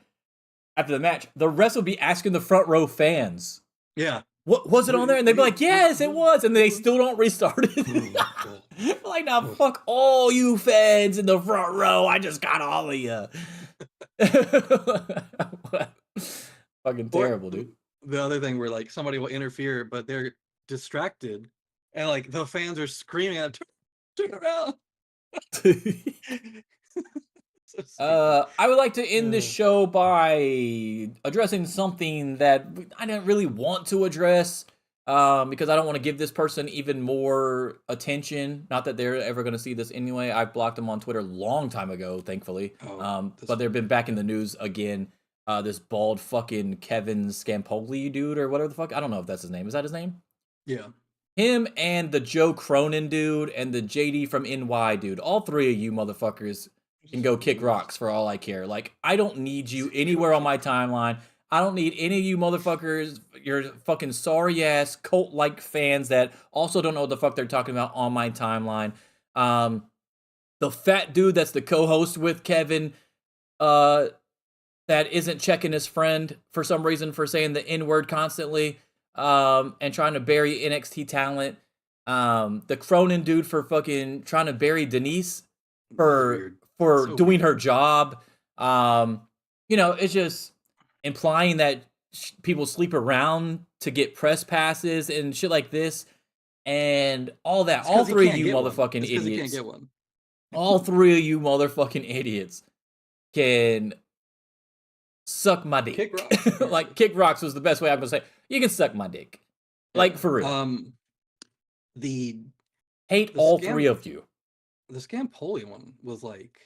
After the match, the refs would be asking the front row fans, yeah, what was it on there? And they'd be like, yes, it was. And they still don't restart it. Like, now, fuck all you fans in the front row. I just got all of you. Fucking terrible, dude. The other thing where, like, somebody will interfere, but they're distracted. And, like, the fans are screaming at turn around. I would like to end this show by addressing something that I didn't really want to address because I don't want to give this person even more attention. Not that they're ever going to see this anyway. I blocked them on Twitter a long time ago, thankfully. But they've been back in the news again. This bald fucking Kevin Scampoli dude or whatever the fuck. I don't know if that's his name. Is that his name? Yeah. Him and the Joe Cronin dude and the JD from NY dude. All three of you motherfuckers can go kick rocks for all I care. Like, I don't need you anywhere on my timeline. I don't need any of you motherfuckers, your fucking sorry-ass cult-like fans that also don't know what the fuck they're talking about on my timeline. The fat dude that's the co-host with Kevin that isn't checking his friend for some reason for saying the N-word constantly and trying to bury NXT talent. The Cronin dude for fucking trying to bury Denise for doing her job. It's just implying that people sleep around to get press passes and shit like this and all that. All three of you motherfucking idiots. All three of you motherfucking idiots can suck my dick. Kick rocks. Like, kick rocks was the best way I'm gonna say. You can suck my dick. Like, for real. The Hate all three of you. The Scampoli one was like,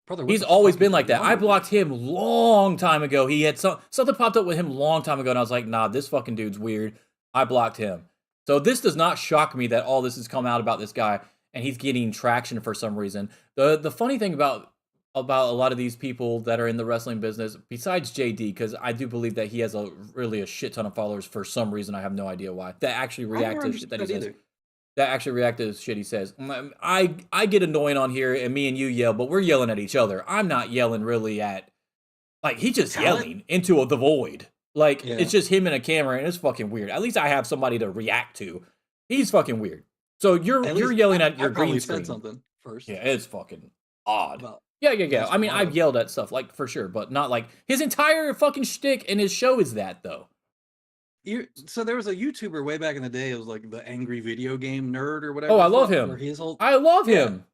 brother. He's always been like that. I blocked him long time ago. He had something popped up with him long time ago, and I was like, nah, this fucking dude's weird. I blocked him. So this does not shock me that all this has come out about this guy, and he's getting traction for some reason. The funny thing about a lot of these people that are in the wrestling business, besides JD, because I do believe that he has really a shit ton of followers for some reason. I have no idea why. That actually react to shit that he says. That actually react to shit he says. I get annoying on here, and me and you yell, but we're yelling at each other. I'm not yelling really at, like, he's just yelling into the void. Like, it's just him and a camera, and it's fucking weird. At least I have somebody to react to. He's fucking weird. So you're yelling at your green screen. Said something first. Yeah, it's fucking odd. Yeah. I mean, I've yelled at stuff, like, for sure, but not like his entire fucking shtick in his show is that, though. So there was a YouTuber way back in the day. It was like the angry video game nerd or whatever. Oh, I love him. I love him.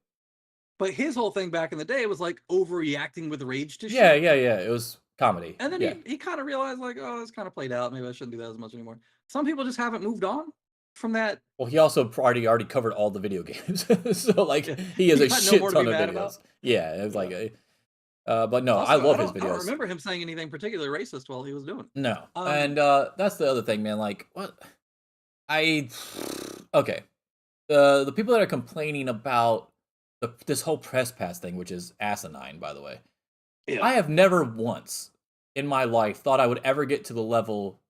But his whole thing back in the day was like overreacting with rage to shit. Yeah. It was comedy. And then he kind of realized like, oh, it's kind of played out. Maybe I shouldn't do that as much anymore. Some people just haven't moved on from that. Well, he also already covered all the video games. So like he has a shit ton of videos. Yeah, it was like but no, also, I love his videos. I don't remember him saying anything particularly racist while he was doing it. No. And that's the other thing, man. Like, what? Okay. The people that are complaining about this whole press pass thing, which is asinine, by the way. Yeah. I have never once in my life thought I would ever get to the level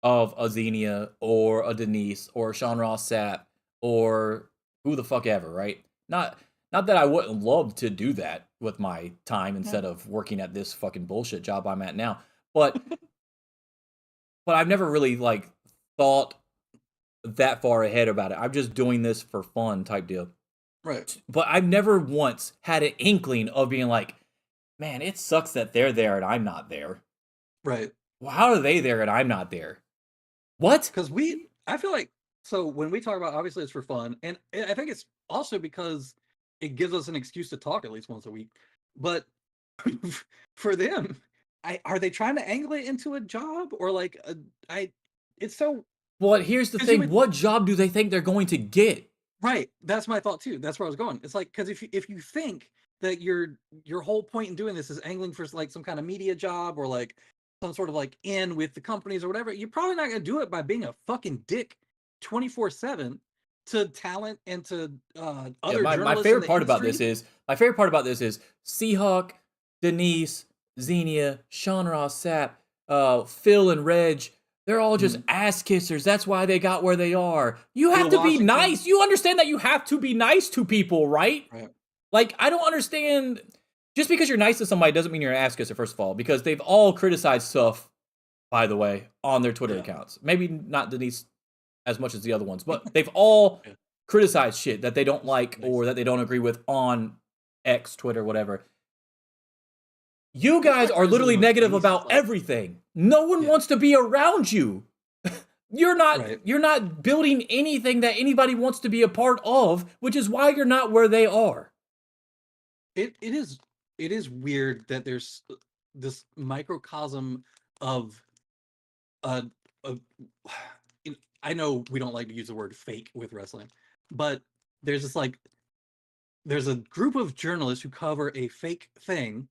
of a Xenia or a Denise or a Sean Ross Sapp or who the fuck ever, right? Not that I wouldn't love to do that with my time instead of working at this fucking bullshit job I'm at now. But I've never really like thought that far ahead about it. I'm just doing this for fun type deal. Right. But I've never once had an inkling of being like, man, it sucks that they're there and I'm not there. Right. Well, how are they there and I'm not there? What? Because I feel like, so when we talk about, obviously it's for fun. And I think it's also because it gives us an excuse to talk at least once a week. But for them, are they trying to angle it into a job or like it's so. Well, here's the thing. What job do they think they're going to get? Right. That's my thought too. That's where I was going. It's like, because if you think that your whole point in doing this is angling for like some kind of media job or like some sort of like in with the companies or whatever, you're probably not going to do it by being a fucking dick 24/7 to talent and to other journalists. My favorite part about this is Seahawk, Denise, Xenia, Sean Ross Sapp, Phil and Reg. They're all just ass kissers. That's why they got where they are. You have to be nice. You understand that you have to be nice to people, right? Like, I don't understand. Just because you're nice to somebody doesn't mean you're an ass kisser, first of all, because they've all criticized stuff, by the way, on their Twitter accounts. Maybe not Denise as much as the other ones, but they've all criticized shit that they don't like or that they don't agree with on X, Twitter, whatever. You guys are literally negative about everything. No one wants to be around you. You're not building anything that anybody wants to be a part of, which is why you're not where they are. It is weird that there's this microcosm of I know we don't like to use the word fake with wrestling, but there's a group of journalists who cover a fake thing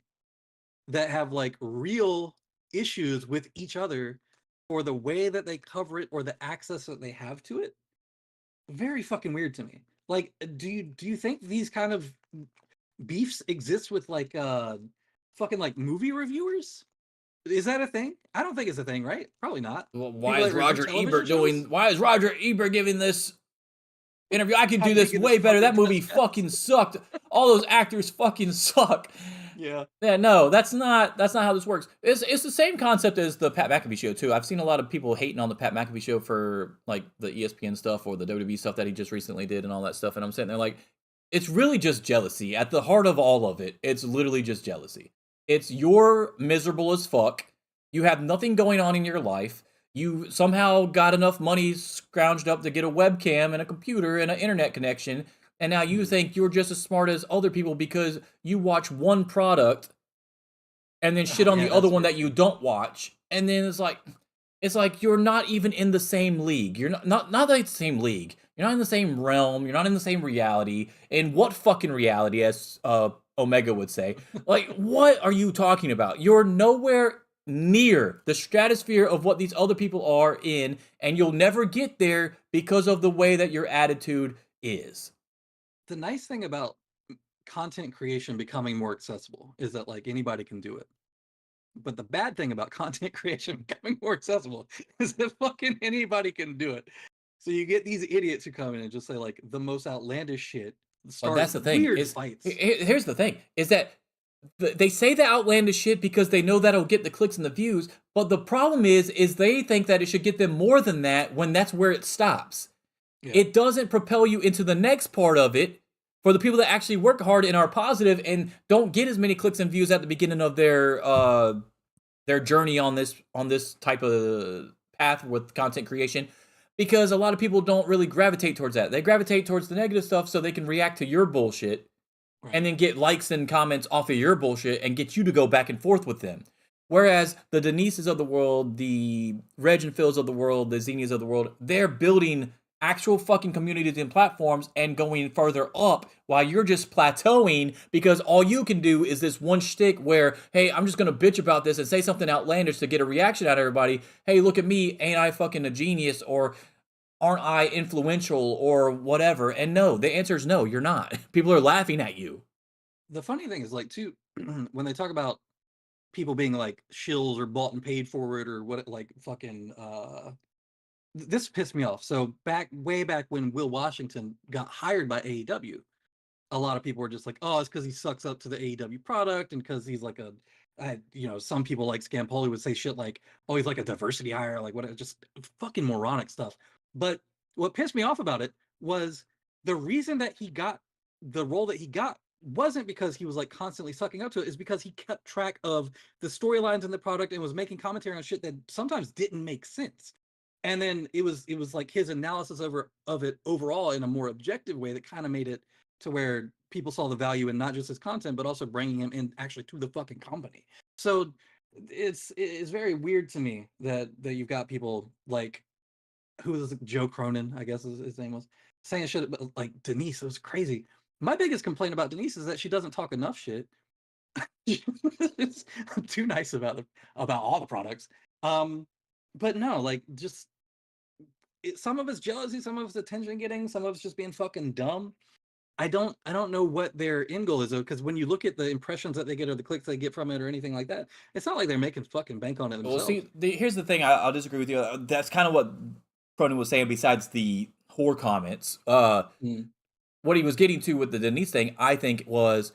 that have like real issues with each other for the way that they cover it or the access that they have to it. Very fucking weird to me. Like, do you think these kind of beefs exist with like fucking like movie reviewers? Is that a thing? I don't think it's a thing, right? Probably not. Well, why is Roger Ebert giving this interview? I can do this way better. That movie fucking sucked. All those actors fucking suck. Yeah. Yeah, no, that's not how this works. It's the same concept as the Pat McAfee show too. I've seen a lot of people hating on the Pat McAfee show for like the ESPN stuff or the WWE stuff that he just recently did and all that stuff. And I'm sitting there like, it's really just jealousy. At the heart of all of it, it's literally just jealousy. It's you're miserable as fuck. You have nothing going on in your life. You somehow got enough money scrounged up to get a webcam and a computer and an internet connection and now you think you're just as smart as other people because you watch one product and then shit on the other one that you don't watch, and then it's like you're not even in the same league. You're not like the same league. You're not in the same realm. You're not in the same reality. And what fucking reality, as Omega would say? Like, what are you talking about? You're nowhere near the stratosphere of what these other people are in, and you'll never get there because of the way that your attitude is. The nice thing about content creation becoming more accessible is that like anybody can do it. But the bad thing about content creation becoming more accessible is that fucking anybody can do it. So you get these idiots who come in and just say like the most outlandish shit. But that's the thing. Weird fights. Here's the thing: is that they say the outlandish shit because they know that'll get the clicks and the views. But the problem is they think that it should get them more than that when that's where it stops. Yeah. It doesn't propel you into the next part of it for the people that actually work hard and are positive and don't get as many clicks and views at the beginning of their journey on this type of path with content creation. Because a lot of people don't really gravitate towards that. They gravitate towards the negative stuff so they can react to your bullshit and then get likes and comments off of your bullshit and get you to go back and forth with them. Whereas the Denises of the world, the Reg and Phils of the world, the Zenias of the world, they're building actual fucking communities and platforms and going further up while you're just plateauing because all you can do is this one shtick where, hey, I'm just going to bitch about this and say something outlandish to get a reaction out of everybody. Hey, look at me. Ain't I fucking a genius? Or aren't I influential or whatever? And no, the answer is no, you're not. People are laughing at you. The funny thing is like too, when they talk about people being like shills or bought and paid for it or what, like fucking, this pissed me off. So way back when Will Washington got hired by AEW, a lot of people were just like, oh, it's because he sucks up to the AEW product and because he's like some people like Scampoli would say shit like, oh, he's like a diversity hire, like what, just fucking moronic stuff. But what pissed me off about it was the reason that he got the role that he got wasn't because he was like constantly sucking up to it, is because he kept track of the storylines in the product and was making commentary on shit that sometimes didn't make sense. And then it was like his analysis of it overall in a more objective way that kind of made it to where people saw the value in not just his content, but also bringing him in actually to the fucking company. So it's very weird to me that you've got people like, who was Joe Cronin, I guess his name was, saying shit about like Denise. It was crazy. My biggest complaint about Denise is that she doesn't talk enough shit. It's too nice about all the products. But no, like just some of it's jealousy, some of it's attention getting, some of it's just being fucking dumb. I don't know what their end goal is though, because when you look at the impressions that they get or the clicks they get from it or anything like that, it's not like they're making fucking bank on it themselves. Well, see, here's the thing. I'll disagree with you. That's kind of what Cronin was saying. Besides the whore comments, what he was getting to with the Denise thing, I think, was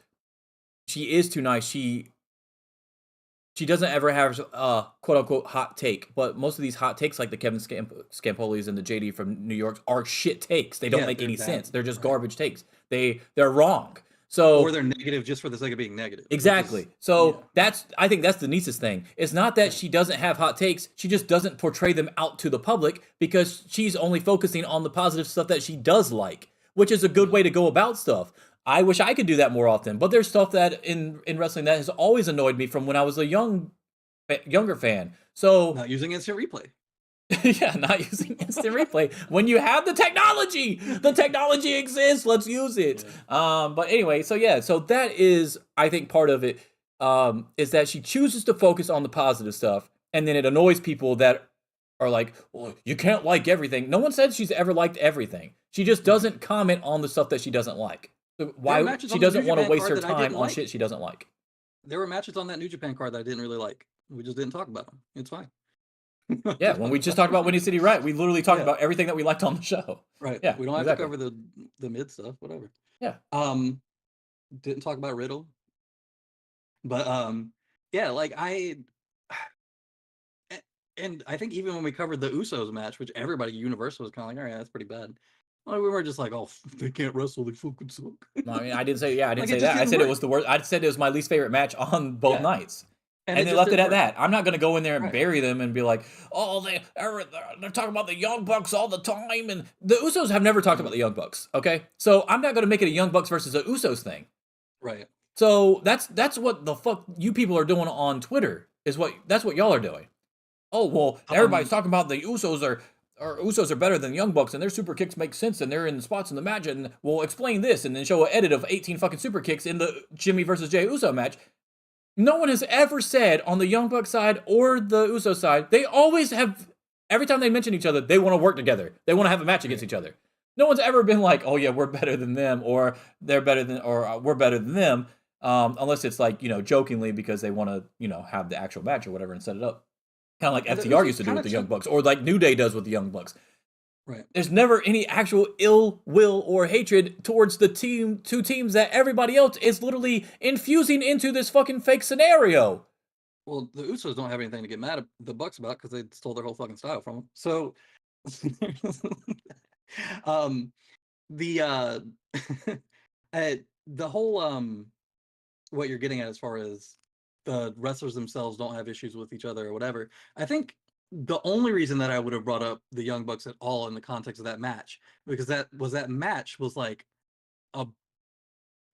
she is too nice. She doesn't ever have a quote-unquote hot take, but most of these hot takes, like the Kevin Scampolis and the JD from New York, are shit takes. They don't make any sense. They're just garbage takes. They're wrong. So, or they're negative just for the sake of being negative. Exactly. I think that's Denise's thing. It's not that she doesn't have hot takes. She just doesn't portray them out to the public because she's only focusing on the positive stuff that she does like, which is a good way to go about stuff. I wish I could do that more often, but there's stuff that in wrestling that has always annoyed me from when I was a younger fan. So not using instant replay. Yeah, not using instant replay. When you have the technology exists, let's use it. But anyway, so that is, I think, part of it, is that she chooses to focus on the positive stuff, and then it annoys people that are like, well, you can't like everything. No one said she's ever liked everything. She just doesn't comment on the stuff that she doesn't like. So why she doesn't want to waste her time on shit she doesn't like. There were matches on that New Japan card that I didn't really like. We just didn't talk about them. It's fine. Yeah, when we just talked about Windy City Riot, we literally talked about everything that we liked on the show. Right. Yeah, we don't have to cover the mid stuff, whatever. Yeah. Didn't talk about Riddle. But yeah, like and I think even when we covered the Usos match, which everybody Universal was kind of like, all right, that's pretty bad. Well, we were just like, oh, they can't wrestle, they fucking suck. No, I mean, I didn't say that. I said it was the worst. I said it was my least favorite match on both nights. And it they just left it didn't at work. that. I'm not going to go in there and Right. bury them and be like, oh, they're talking about the Young Bucks all the time. And the Usos have never talked about the Young Bucks, okay? So I'm not going to make it a Young Bucks versus a Usos thing. Right. So that's what the fuck you people are doing on Twitter, that's what y'all are doing. Oh, well, everybody's talking about the Usos are better than Young Bucks and their super kicks make sense and they're in the spots in the match and we'll explain this and then show an edit of 18 fucking super kicks in the Jimmy versus Jey Uso match. No one has ever said on the Young Bucks side or the Uso side, they always have, every time they mention each other, they want to work together. They want to have a match against each other. No one's ever been like, oh yeah, we're better than them or they're better than, or we're better than them. Unless it's like, jokingly because they want to, have the actual match or whatever and set it up. Kind of like And the FTR Usos used to do kinda with the Young took- Bucks or like New Day does with the Young Bucks. Right. There's never any actual ill will or hatred towards the two teams that everybody else is literally infusing into this fucking fake scenario. Well, the Usos don't have anything to get mad at the Bucks about because they stole their whole fucking style from them. So, the the whole what you're getting at as far as the wrestlers themselves don't have issues with each other or whatever. I think the only reason that I would have brought up the Young Bucks at all in the context of that match, because that match was like a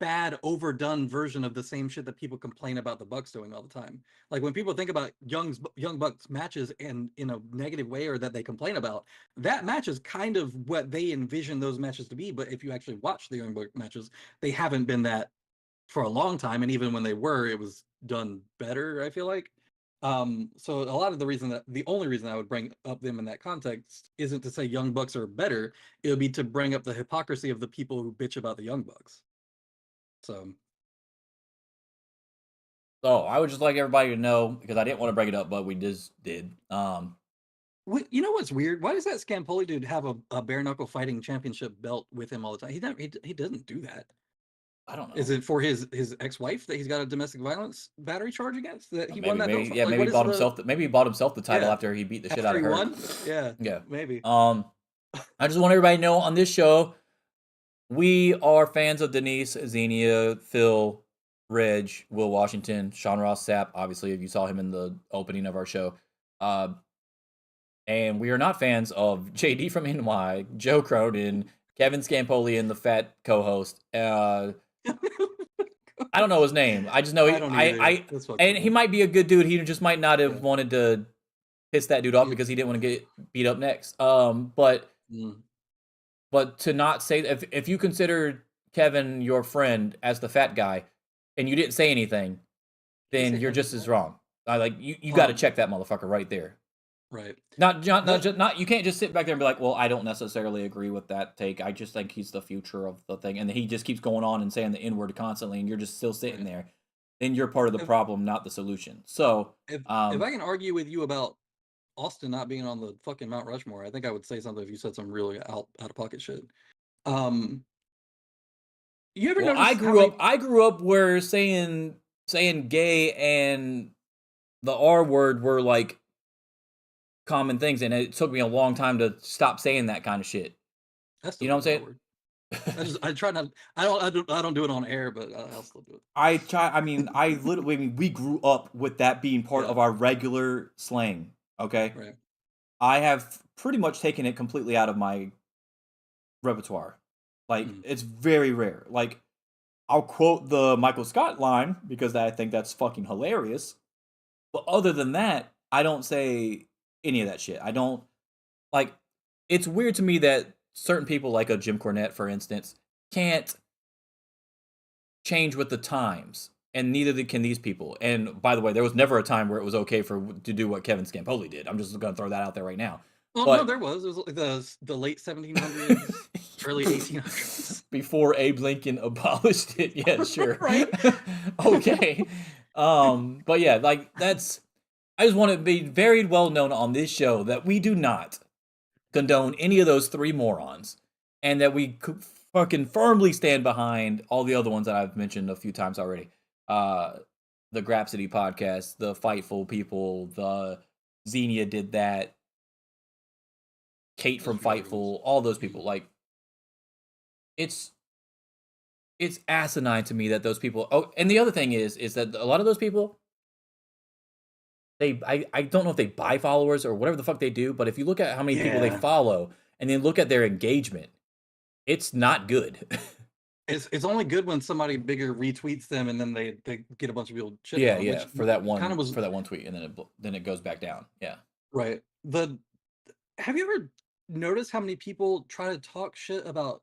bad overdone version of the same shit that people complain about the Bucks doing all the time. Like when people think about Young Bucks matches and in a negative way or that they complain about, that match is kind of what they envision those matches to be. But if you actually watch the Young Bucks matches, they haven't been that for a long time, and even when they were, it was done better, I feel like. So a lot of the only reason I would bring up them in that context isn't to say Young Bucks are better, it would be to bring up the hypocrisy of the people who bitch about the Young Bucks. So I would just like everybody to know, because I didn't want to bring it up, but we just did. you know what's weird? Why does that Scampoli dude have a bare knuckle fighting championship belt with him all the time? He doesn't do that. I don't know. Is it for his ex-wife that he's got a domestic violence battery charge against? That he won that belt for? Maybe he bought himself. Maybe he bought himself the title Yeah. after he beat the shit After out of he her. won? Yeah. Yeah. Maybe. I just want everybody to know on this show, we are fans of Denise, Xenia, Phil, Reg, Will Washington, Sean Ross Sapp. Obviously, if you saw him in the opening of our show, and we are not fans of JD from NY, Joe Cronin, Kevin Scampoli, and the fat co-host. I don't know his name. I just know he might be a good dude. He just might not have wanted to piss that dude off because he didn't want to get beat up next. But to not say, if you consider Kevin your friend as the fat guy and you didn't say anything, then you're just as wrong. You got to check that motherfucker right there. Right. Not you can't just sit back there and be like, well, I don't necessarily agree with that take. I just think he's the future of the thing. And he just keeps going on and saying the N-word constantly, and you're just still sitting there. Then you're part of the problem, not the solution. So if I can argue with you about Austin not being on the fucking Mount Rushmore, I think I would say something if you said some really out of pocket shit. You ever notice I grew up where saying gay and the R word were like common things, and it took me a long time to stop saying that kind of shit. You know what I'm saying? I try not. I don't do it on air, but I'll still do it. I try. I mean, we grew up with that being part of our regular slang. Okay. Right. I have pretty much taken it completely out of my repertoire. Like it's very rare. Like I'll quote the Michael Scott line because I think that's fucking hilarious. But other than that, I don't say any of that shit. I don't like. It's weird to me that certain people, like a Jim Cornette, for instance, can't change with the times, and neither can these people. And by the way, there was never a time where it was okay to do what Kevin Scampoli did. I'm just going to throw that out there right now. Well, no, there was. It was like the late 1700s, early 1800s. Before Abe Lincoln abolished it. Yeah, sure. Right. Okay. But yeah, like that's. I just want to be very well known on this show that we do not condone any of those three morons, and that we fucking firmly stand behind all the other ones that I've mentioned a few times already. The Grapsity podcast, the Fightful people, the Xenia did that, Kate from Fightful, all those people. Like, it's asinine to me that those people. Oh, and the other thing is that a lot of those people, I don't know if they buy followers or whatever the fuck they do, but if you look at how many people they follow and then look at their engagement, it's not good. It's only good when somebody bigger retweets them and then they get a bunch of people shit. Yeah, on, yeah, which for that one kind of was for that one tweet, and then it goes back down. Yeah. right. Have you ever noticed how many people try to talk shit about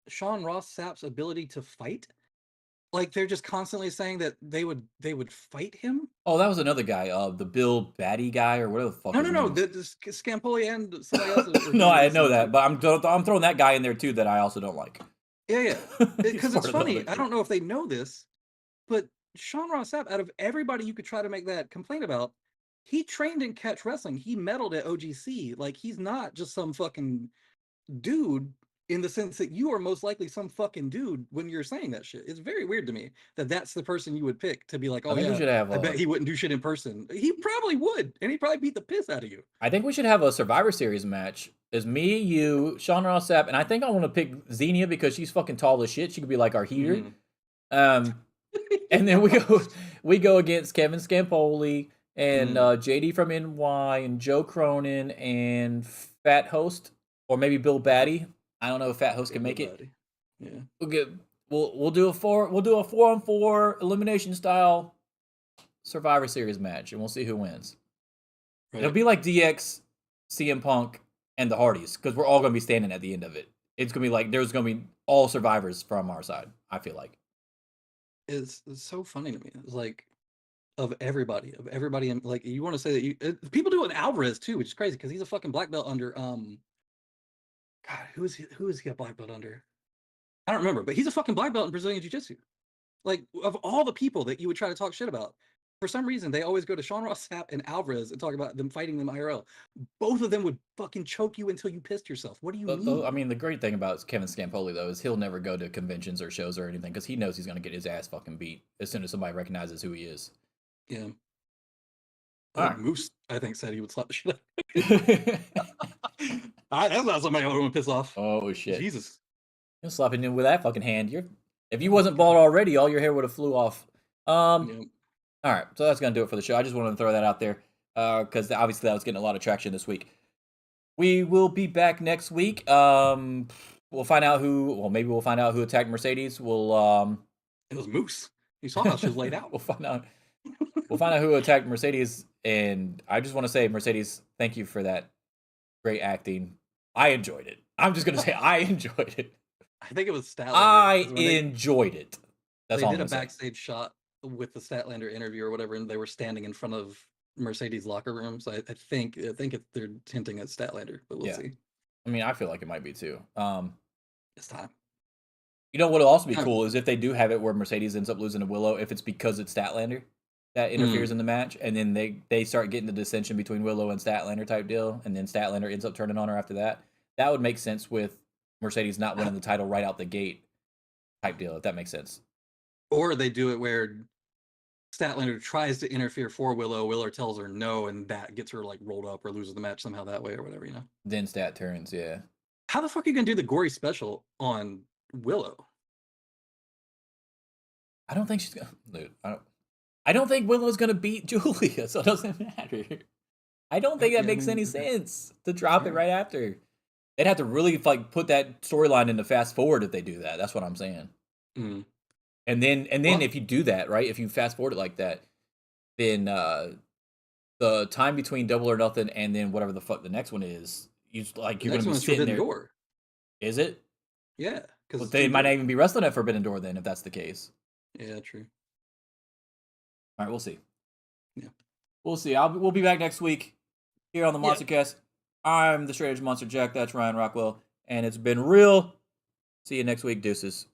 Sean Ross Sapp's ability to fight? Like they're just constantly saying that they would fight him. Oh, that was another guy, the Bill Batty guy or whatever the fuck. No. The Scampoli and somebody else. No, I know that, but I'm throwing that guy in there too that I also don't like. Yeah. Because it's funny. other I don't know if they know this, but Sean Ross Sapp, out of everybody you could try to make that complaint about, he trained in catch wrestling. He medaled at OGC. Like he's not just some fucking dude in the sense that you are most likely some fucking dude when you're saying that shit. It's very weird to me that that's the person you would pick to be like, oh think we yeah, should have, I bet he wouldn't do shit in person. He probably would, and he'd probably beat the piss out of you. I think we should have a Survivor Series match. It's me, you, Sean Ross Sapp, and I think I want to pick Xenia because she's fucking tall as shit. She could be like our heater. And then we go against Kevin Scampoli and JD from NY and Joe Cronin and Fat Host or maybe Bill Batty. I don't know if Fat Host can make it. Yeah. We'll do a 4-on-4 elimination style Survivor Series match and we'll see who wins. Right. It'll be like DX, CM Punk, and the Hardys because we're all going to be standing at the end of it. It's going to be like there's going to be all survivors from our side, I feel like. It's so funny to me. It's like of everybody, and like you want to say that people do it in Alvarez too, which is crazy because he's a fucking black belt under God, who is he a black belt under? I don't remember, but he's a fucking black belt in Brazilian Jiu-Jitsu. Like of all the people that you would try to talk shit about, for some reason they always go to Sean Ross Sapp and Alvarez and talk about them fighting them IRL. Both of them would fucking choke you until you pissed yourself. What do you mean? I mean, the great thing about Kevin Scampoli though is he'll never go to conventions or shows or anything because he knows he's going to get his ass fucking beat as soon as somebody recognizes who he is. Yeah. Right. Moose, I think, said he would slap the shit out. That's not somebody I want to piss off. Oh shit! Jesus, you're slapping him with that fucking hand. If you wasn't bald already, all your hair would have flew off. All right, so that's gonna do it for the show. I just wanted to throw that out there because obviously that was getting a lot of traction this week. We will be back next week. We'll find out who. Well, maybe we'll find out who attacked Mercedes. We'll. It was Moose. You saw how she was laid out. We'll find out. We'll find out who attacked Mercedes, and I just want to say, Mercedes, thank you for that great acting. I enjoyed it. I'm just gonna say I enjoyed it. I think it was Statlander. I enjoyed it. That's all. They did a backstage shot with the Statlander interview or whatever, and they were standing in front of Mercedes' locker room. So I think they're hinting at Statlander, but we'll see. I mean, I feel like it might be too. It's time. You know what'll also be cool is if they do have it where Mercedes ends up losing to Willow, if it's because it's Statlander that interferes in the match, and then they start getting the dissension between Willow and Statlander type deal, and then Statlander ends up turning on her after that. That would make sense with Mercedes not winning the title right out the gate type deal, if that makes sense. Or they do it where Statlander tries to interfere for Willow, Willow tells her no, and that gets her like rolled up or loses the match somehow that way or whatever, you know. Then Stat turns, yeah. How the fuck are you gonna do the gory special on Willow? I don't think she's gonna. Dude, I don't think Willow's gonna beat Julia, so it doesn't matter. I don't think that makes any sense to drop it right after. They'd have to really like put that storyline into fast forward if they do that. That's what I'm saying. Mm. And then if you do that, right? If you fast forward it like that, then the time between Double or Nothing and then whatever the fuck the next one is, you're gonna be sitting there. Door. Is it? Yeah, because they might not even be wrestling at Forbidden Door then, if that's the case. Yeah, true. All right, we'll see. Yeah, we'll see. We'll be back next week here on the MonsterCast. I'm the Straight Edge Monster Jack. That's Ryan Rockwell, and it's been real. See you next week, deuces.